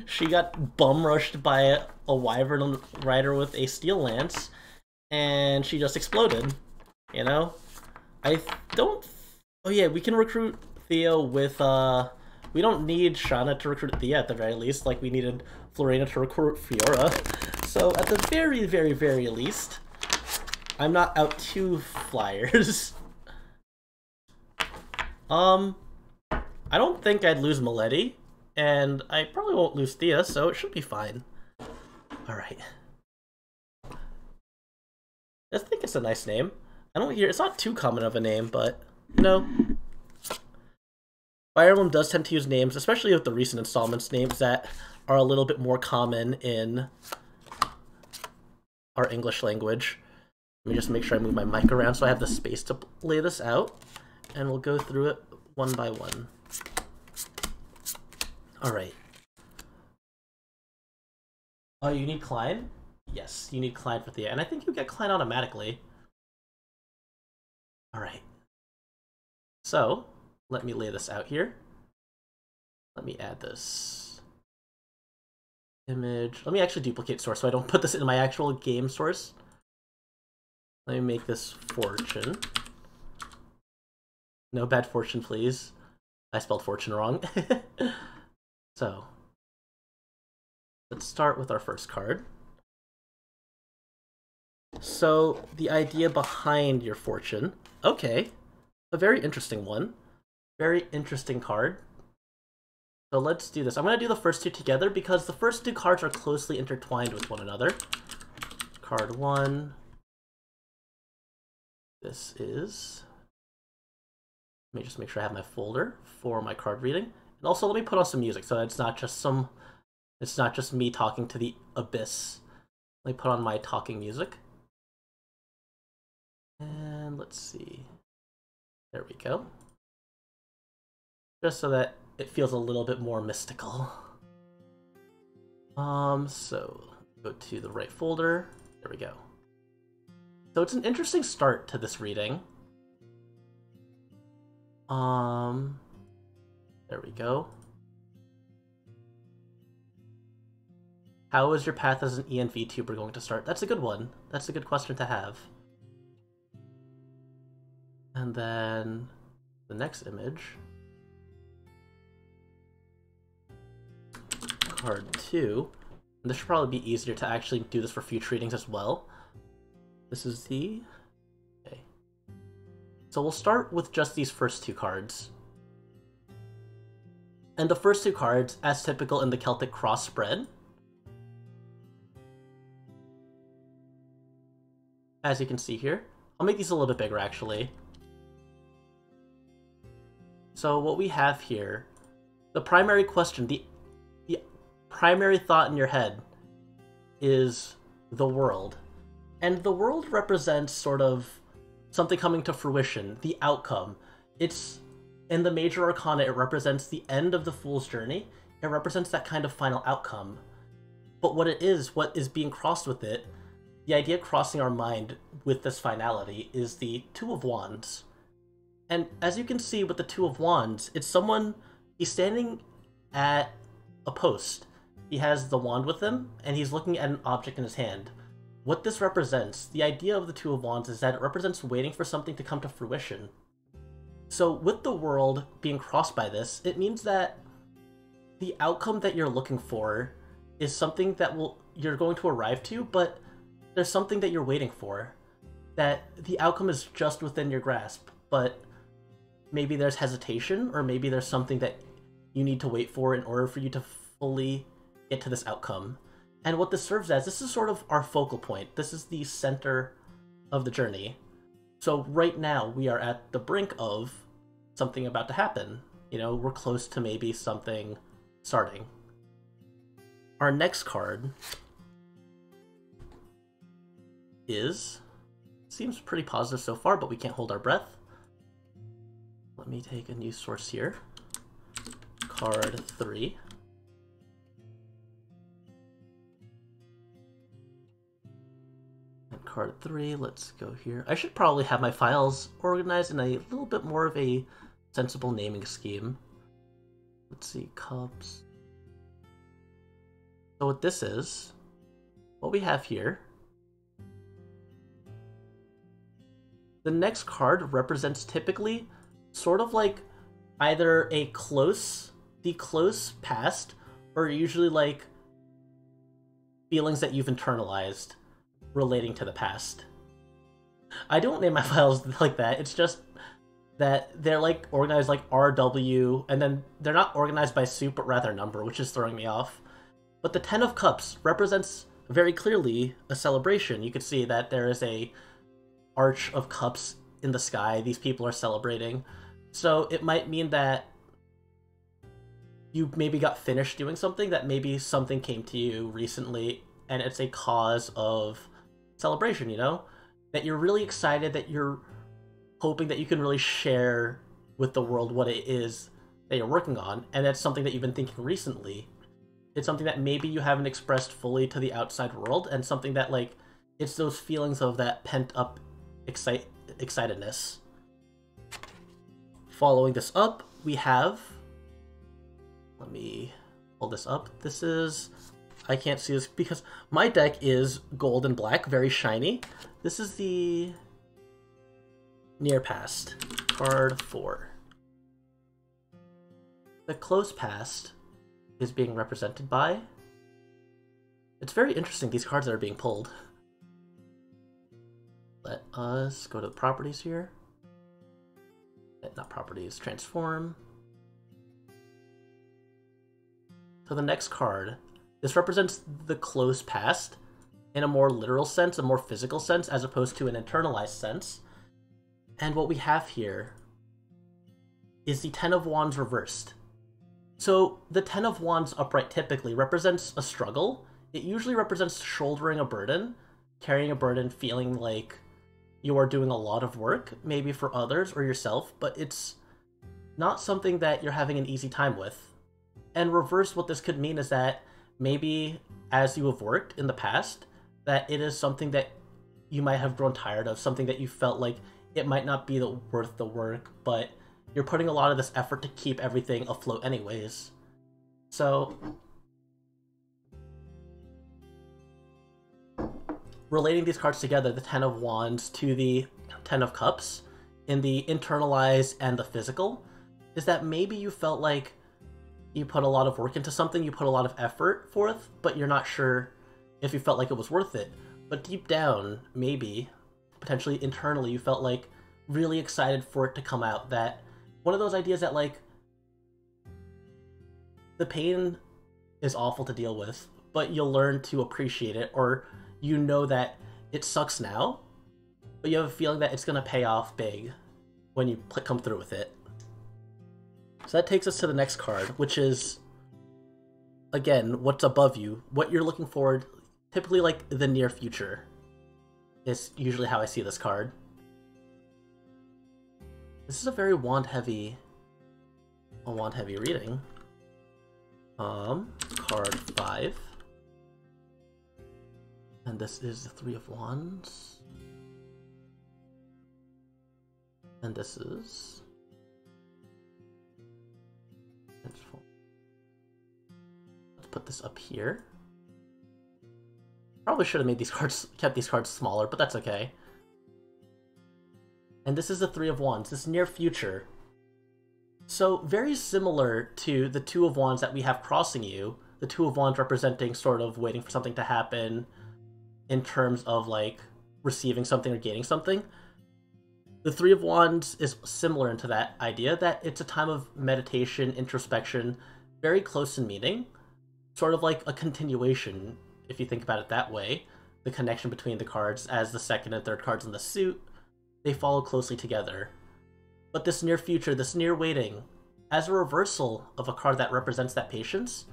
A: She got bum rushed by a wyvern rider with a steel lance, and she just exploded. You know? I don't... Oh yeah, we can recruit Theo with, we don't need Shauna to recruit Thea at the very least, like we needed Florina to recruit Fiora. So at the very, very, very least, I'm not out 2 flyers. I don't think I'd lose Milady, and I probably won't lose Thea, so it should be fine. Alright. I think it's a nice name. I don't hear, it's not too common of a name, but, you know. Fire Emblem does tend to use names, especially with the recent installments, names that are a little bit more common in our English language. Let me just make sure I move my mic around so I have the space to lay this out, and we'll go through it one by one. Alright. Oh, you need Klein? Yes, you need Klein for Thea, and I think you get Klein automatically. Alright. So, let me lay this out here. Let me add this image. Let me actually duplicate source so I don't put this in my actual game source. Let me make this fortune. No bad fortune, please. I spelled fortune wrong. So, let's start with our first card. So, the idea behind your fortune. Okay, a very interesting one. Very interesting card. So let's do this. I'm going to do the first 2 together because the first 2 cards are closely intertwined with one another. Card 1. This is... Let me just make sure I have my folder for my card reading. And also let me put on some music so it's not just me talking to the abyss. Let me put on my talking music. And let's see. There we go. Just so that it feels a little bit more mystical. So go to the right folder. There we go. So it's an interesting start to this reading. There we go. How is your path as an EN VTuber going to start? That's a good one. That's a good question to have. And then the next image. Card 2. And this should probably be easier to actually do this for future readings as well. This is the... Okay. So we'll start with just these first 2 cards. And the first 2 cards, as typical in the Celtic cross spread, as you can see here. I'll make these a little bit bigger, actually. So what we have here, the primary question, the primary thought in your head is the world. And the world represents sort of something coming to fruition, the outcome. It's, in the major arcana, it represents the end of the Fool's journey. It represents that kind of final outcome. But what is being crossed with it, the idea crossing our mind with this finality is the Two of Wands. And as you can see with the Two of Wands, it's someone, he's standing at a post. He has the wand with him, and he's looking at an object in his hand. What this represents, the idea of the Two of Wands, is that it represents waiting for something to come to fruition. So with the world being crossed by this, it means that the outcome that you're looking for is something that you're going to arrive to, but there's something that you're waiting for. That the outcome is just within your grasp, but maybe there's hesitation, or maybe there's something that you need to wait for in order for you to fully get to this outcome. And what this serves as, this is sort of our focal point. This is the center of the journey. So right now, we are at the brink of something about to happen. You know, we're close to maybe something starting. Our next card seems pretty positive so far, but we can't hold our breath. Let me take a new source here. Card 3. And card 3, let's go here. I should probably have my files organized in a little bit more of a sensible naming scheme. Let's see, cups. So what this is, what we have here, the next card represents typically sort of like either the close past, or usually like feelings that you've internalized relating to the past. I don't name my files like that, it's just that they're like organized like RW, and then they're not organized by soup but rather number, which is throwing me off. But the Ten of Cups represents very clearly a celebration. You could see that there is a arch of cups in the sky. These people are celebrating. So it might mean that you maybe got finished doing something, that maybe something came to you recently, and it's a cause of celebration, you know? That you're really excited, that you're hoping that you can really share with the world what it is that you're working on, and that's something that you've been thinking recently. It's something that maybe you haven't expressed fully to the outside world, and something that, like, it's those feelings of that pent-up excitedness. Following this up, we have... Let me hold this up. This is... I can't see this because my deck is gold and black, very shiny. This is the Near Past, card 4. The Close Past is being represented by... It's very interesting, these cards that are being pulled. Let us go to the properties here. Not properties, transform. So the next card, this represents the close past in a more literal sense, a more physical sense, as opposed to an internalized sense. And what we have here is the Ten of Wands reversed. So the Ten of Wands upright typically represents a struggle. It usually represents shouldering a burden, carrying a burden, feeling like you are doing a lot of work, maybe for others or yourself, but it's not something that you're having an easy time with. And reverse, what this could mean is that maybe as you have worked in the past, that it is something that you might have grown tired of, something that you felt like it might not be worth the work, but you're putting a lot of this effort to keep everything afloat anyways. So relating these cards together, the Ten of Wands to the Ten of Cups, in the internalized and the physical, is that maybe you felt like you put a lot of work into something, you put a lot of effort forth, but you're not sure if you felt like it was worth it. But deep down, maybe, potentially internally, you felt like really excited for it to come out. That one of those ideas that, like, the pain is awful to deal with, but you'll learn to appreciate it, or you know that it sucks now, but you have a feeling that it's going to pay off big when you come through with it. So that takes us to the next card, which is, again, what's above you, what you're looking forward, typically like the near future is usually how I see this card. This is a very wand-heavy reading. Card 5. And this is the 3 of Wands. And this is... let's put this up here. Probably should have made these cards, kept these cards smaller, but that's okay. And this is the 3 of Wands, this near future. So very similar to the 2 of Wands that we have crossing you, the 2 of Wands representing sort of waiting for something to happen in terms of like receiving something or gaining something. The 3 of Wands is similar into that idea, that it's a time of meditation, introspection, very close in meaning, sort of like a continuation, if you think about it that way. The connection between the cards as the second and third cards in the suit, they follow closely together. But this near future, this near waiting, as a reversal of a card that represents that patience,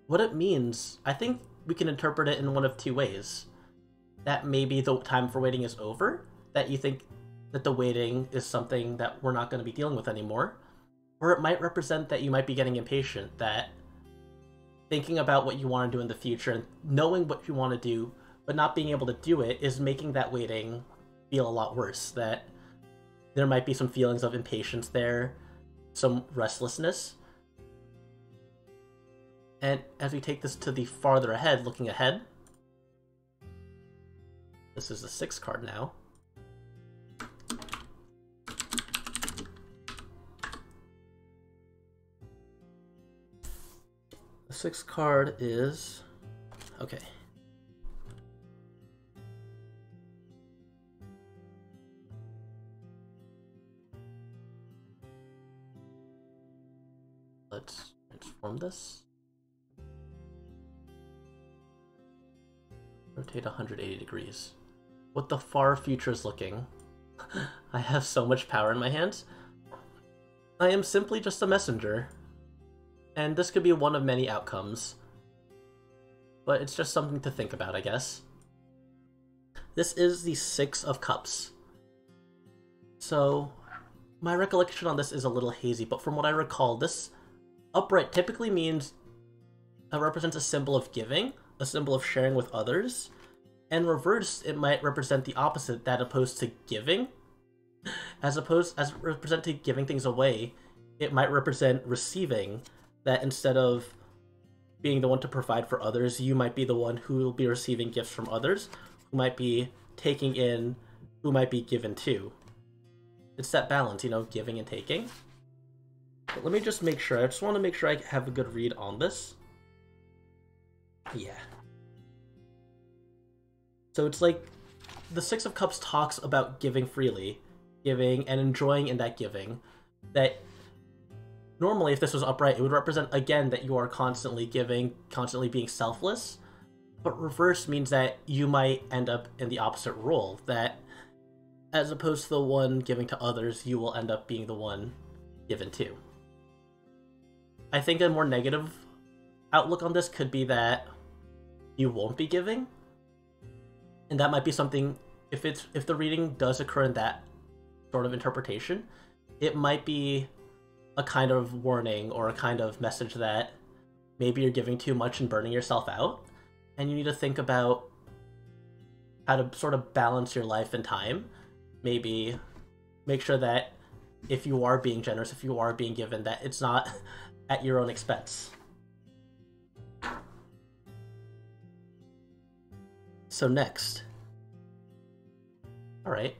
A: what it means, I think we can interpret it in one of two ways. That maybe the time for waiting is over, that you think that the waiting is something that we're not going to be dealing with anymore, or it might represent that you might be getting impatient, that thinking about what you want to do in the future and knowing what you want to do but not being able to do it is making that waiting feel a lot worse, that there might be some feelings of impatience there, some restlessness. And as we take this to the farther ahead, looking ahead, this is the 6th card now. The 6th card is... okay. Let's transform this. Rotate 180 degrees. What the far future is looking. I have so much power in my hands. I am simply just a messenger. And this could be one of many outcomes. But it's just something to think about, I guess. This is the 6 of Cups. So, my recollection on this is a little hazy, but from what I recall, this upright typically means represents a symbol of giving, a symbol of sharing with others, and reversed it might represent the opposite, that opposed to giving. As representing giving things away, it might represent receiving, that instead of being the one to provide for others, you might be the one who will be receiving gifts from others, who might be taking in, who might be given to. It's that balance, you know, giving and taking. But let me just make sure. I just want to make sure I have a good read on this. Yeah. So it's like the 6 of Cups talks about giving freely, giving and enjoying in that giving. That normally, if this was upright, it would represent, again, that you are constantly giving, constantly being selfless. But reverse means that you might end up in the opposite role, that as opposed to the one giving to others, you will end up being the one given to. I think a more negative outlook on this could be that you won't be giving. And that might be something, if the reading does occur in that sort of interpretation, it might be a kind of warning or a kind of message that maybe you're giving too much and burning yourself out, and you need to think about how to sort of balance your life and time. Maybe make sure that if you are being generous, if you are being given, that it's not at your own expense. So next. Alright.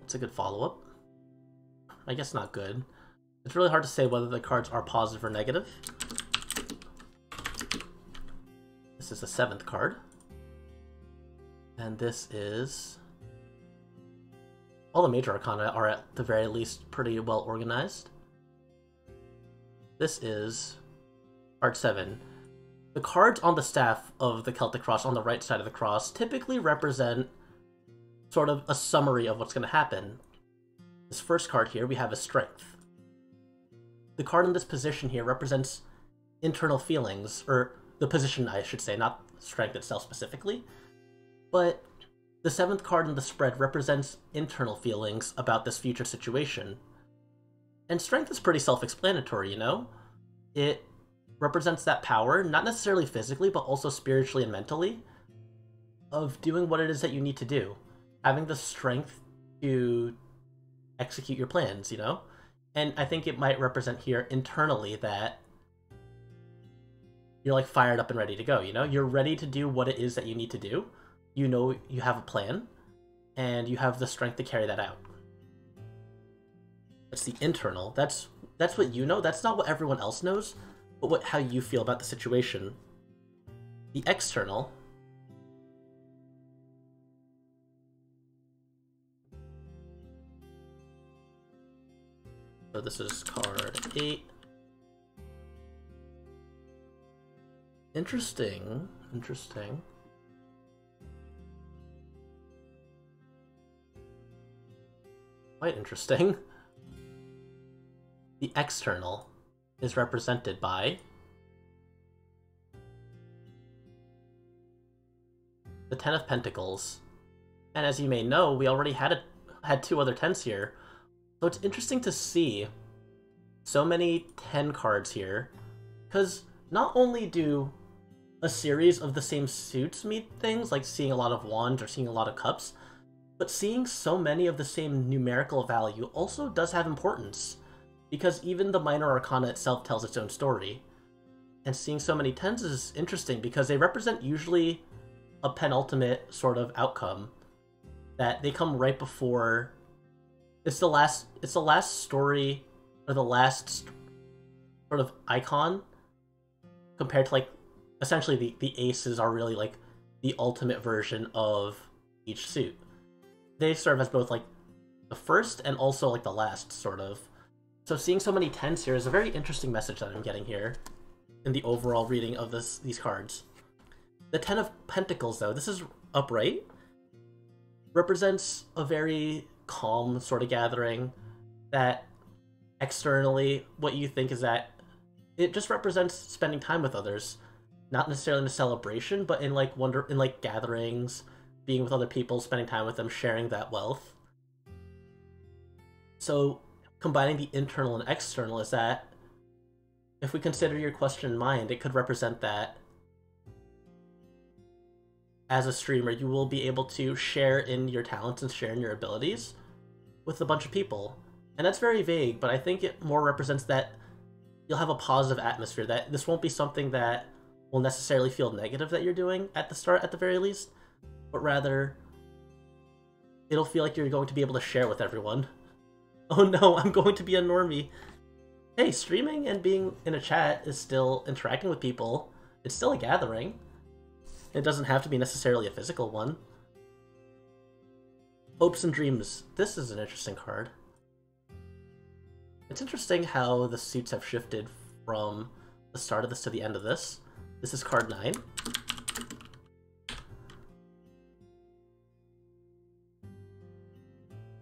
A: That's a good follow-up. I guess not good. It's really hard to say whether the cards are positive or negative. This is the 7th card. And this is... all the major arcana are at the very least pretty well organized. This is card 7. The cards on the staff of the Celtic cross on the right side of the cross typically represent sort of a summary of what's going to happen. This first card here, we have a Strength. The card in this position here represents internal feelings, or the position, I should say, not Strength itself specifically, but the 7th card in the spread represents internal feelings about this future situation. And Strength is pretty self-explanatory, you know? It represents that power, not necessarily physically, but also spiritually and mentally, of doing what it is that you need to do. Having the strength to execute your plans, you know? And I think it might represent here internally that you're like fired up and ready to go, you know? You're ready to do what it is that you need to do. You know you have a plan, and you have the strength to carry that out. That's the internal. That's what you know. That's not what everyone else knows, but how you feel about the situation. The external. So this is card 8. Interesting. Interesting. Quite interesting. The external is represented by the 10 of Pentacles. And as you may know, we already had 2 other 10s here. So it's interesting to see so many 10 cards here, because not only do a series of the same suits mean things, like seeing a lot of wands or seeing a lot of cups, but seeing so many of the same numerical value also does have importance, because even the minor arcana itself tells its own story. And seeing so many 10s is interesting because they represent usually a penultimate sort of outcome, that they come right before. It's the last story, or the last sort of icon, compared to, like, essentially the aces are really like the ultimate version of each suit. They serve as both like the first and also like the last, sort of. So seeing so many 10s here is a very interesting message that I'm getting here in the overall reading of these cards. The 10 of Pentacles, though, this is upright, represents a very calm sort of gathering, that externally what you think is that it just represents spending time with others, not necessarily in a celebration, but in like gatherings, being with other people, spending time with them, sharing that wealth. So combining the internal and external is that, if we consider your question in mind, it could represent that as a streamer, you will be able to share in your talents and share in your abilities with a bunch of people. And that's very vague, but I think it more represents that you'll have a positive atmosphere, that this won't be something that will necessarily feel negative that you're doing at the start, at the very least, but rather it'll feel like you're going to be able to share with everyone. Oh no, I'm going to be a normie. Hey, streaming and being in a chat is still interacting with people. It's still a gathering. It doesn't have to be necessarily a physical one. Hopes and Dreams. This is an interesting card. It's interesting how the suits have shifted from the start of this to the end of this. This is card 9.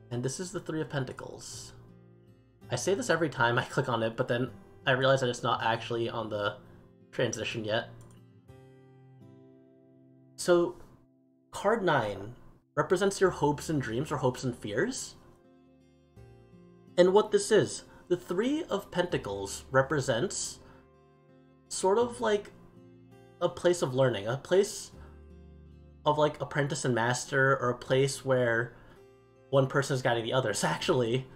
A: And this is the 3 of Pentacles. I say this every time I click on it, but then I realize that it's not actually on the transition yet. So, card 9 represents your hopes and dreams, or hopes and fears. And what this is, the 3 of Pentacles represents sort of like a place of learning, a place of like apprentice and master, or a place where one person is guiding the others. Actually,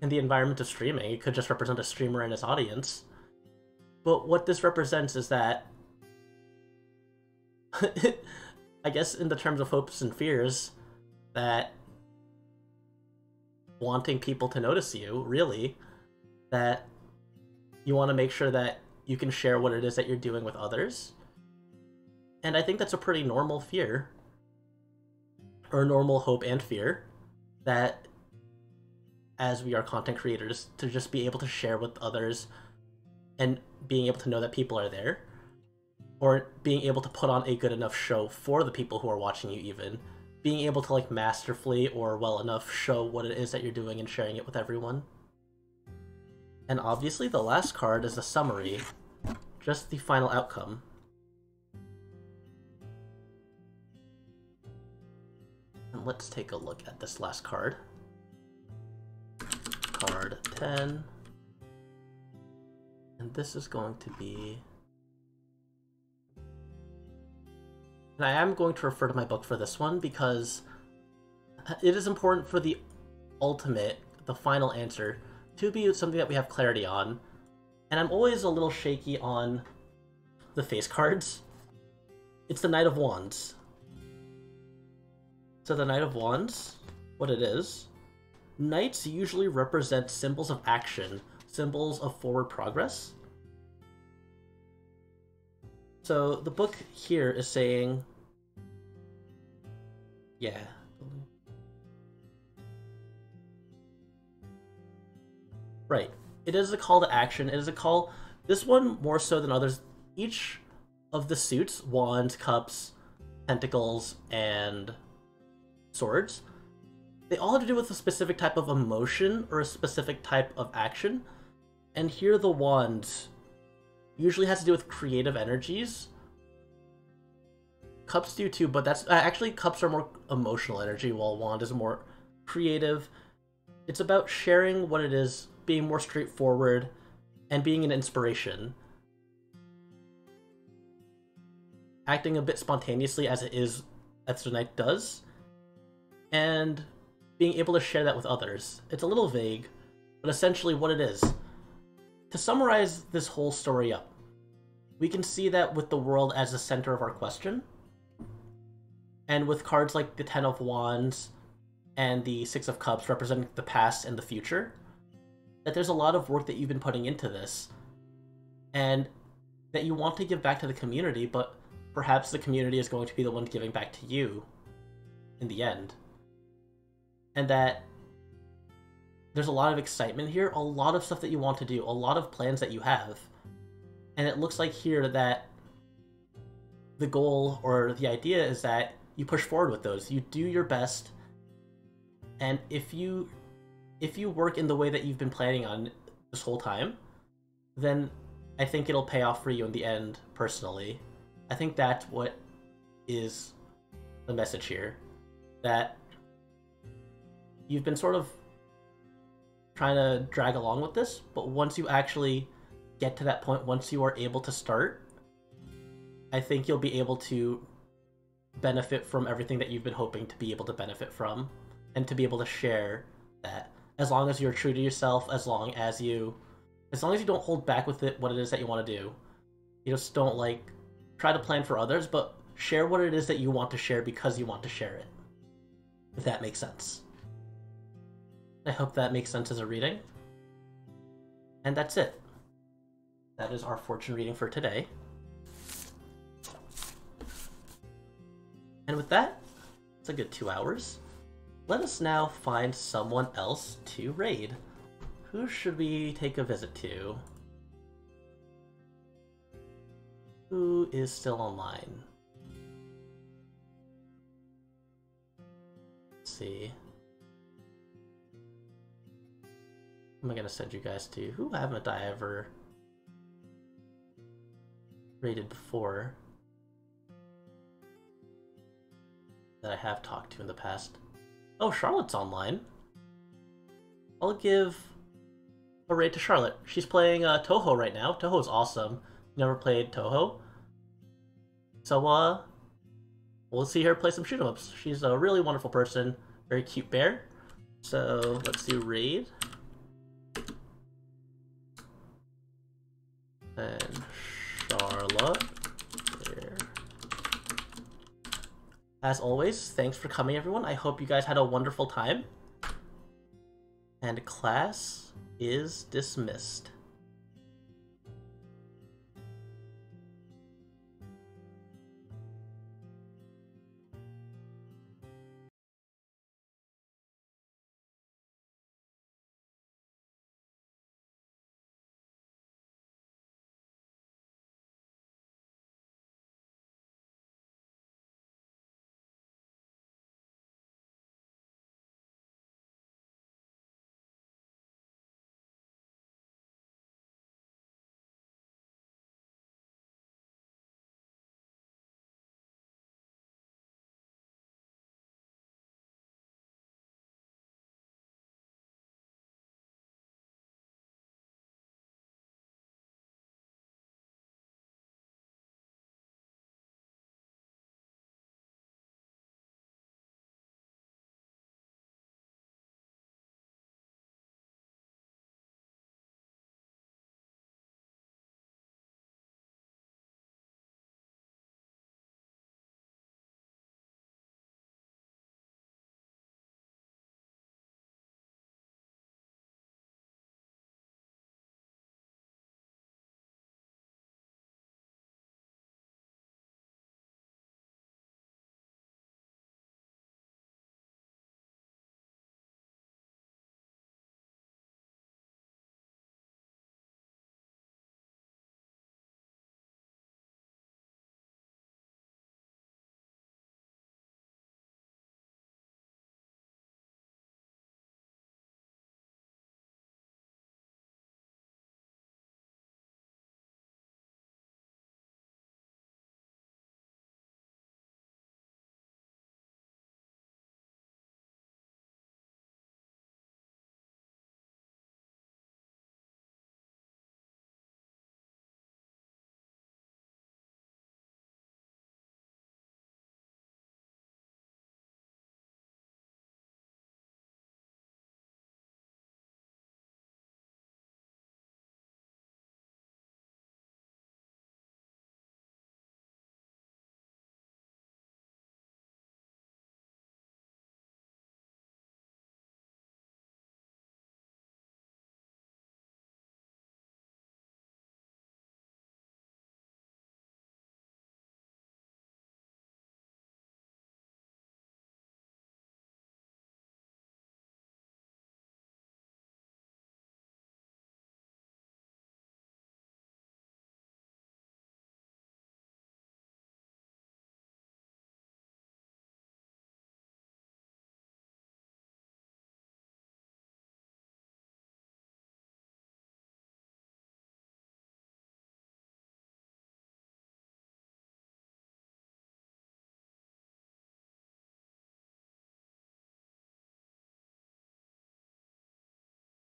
A: in the environment of streaming, it could just represent a streamer and his audience. But what this represents is that I guess in the terms of hopes and fears, that wanting people to notice you, really, that you want to make sure that you can share what it is that you're doing with others. And I think that's a pretty normal fear, or normal hope and fear, that as we are content creators, to just be able to share with others and being able to know that people are there, or being able to put on a good enough show for the people who are watching you even, being able to like masterfully or well enough show what it is that you're doing and sharing it with everyone. And obviously the last card is a summary, just the final outcome. And let's take a look at this last card. Card 10. And this is going to be... And I am going to refer to my book for this one because it is important for the ultimate, the final answer, to be something that we have clarity on. And I'm always a little shaky on the face cards. It's the Knight of Wands. So the Knight of Wands, what it is, knights usually represent symbols of action, symbols of forward progress. So the book here is saying, yeah. Right. It is a call to action. It is a call, this one more so than others, each of the suits, wands, cups, pentacles, and swords, they all have to do with a specific type of emotion or a specific type of action. And here the wands usually has to do with creative energies. Cups do too, but that's actually cups are more emotional energy, while wand is more creative. It's about sharing what it is, being more straightforward, and being an inspiration. Acting a bit spontaneously as the knight does, and being able to share that with others. It's a little vague, but essentially what it is. To summarize this whole story up, we can see that with the world as the center of our question, and with cards like the Ten of Wands and the Six of Cups representing the past and the future, that there's a lot of work that you've been putting into this, and that you want to give back to the community, but perhaps the community is going to be the one giving back to you in the end. And that there's a lot of excitement here, a lot of stuff that you want to do, a lot of plans that you have. And it looks like here that the goal or the idea is that you push forward with those. You do your best, and if you work in the way that you've been planning on this whole time, then I think it'll pay off for you in the end, personally. I think that's what is the message here. That you've been sort of trying to drag along with this, but once you actually get to that point, once you are able to start, I think you'll be able to benefit from everything that you've been hoping to be able to benefit from, and to be able to share that. As long as you're true to yourself, as long as you don't hold back with it, what it is that you want to do. You just don't like try to plan for others, but share what it is that you want to share because you want to share it. If that makes sense. I hope that makes sense as a reading. And that's it. That is our fortune reading for today. And with that, it's a good 2 hours. Let us now find someone else to raid. Who should we take a visit to? Who is still online? Let's see. Who am I gonna send you guys to? Who haven't I ever raided before that I have talked to in the past? Oh, Charlotte's online. I'll give a raid to Charlotte. She's playing Touhou right now. Touhou's awesome. Never played Touhou. So, we'll see her play some shoot 'em ups. She's a really wonderful person. Very cute bear. So, let's do raid. And Charlotte. There. As always, thanks for coming, everyone. I hope you guys had a wonderful time. And class is dismissed.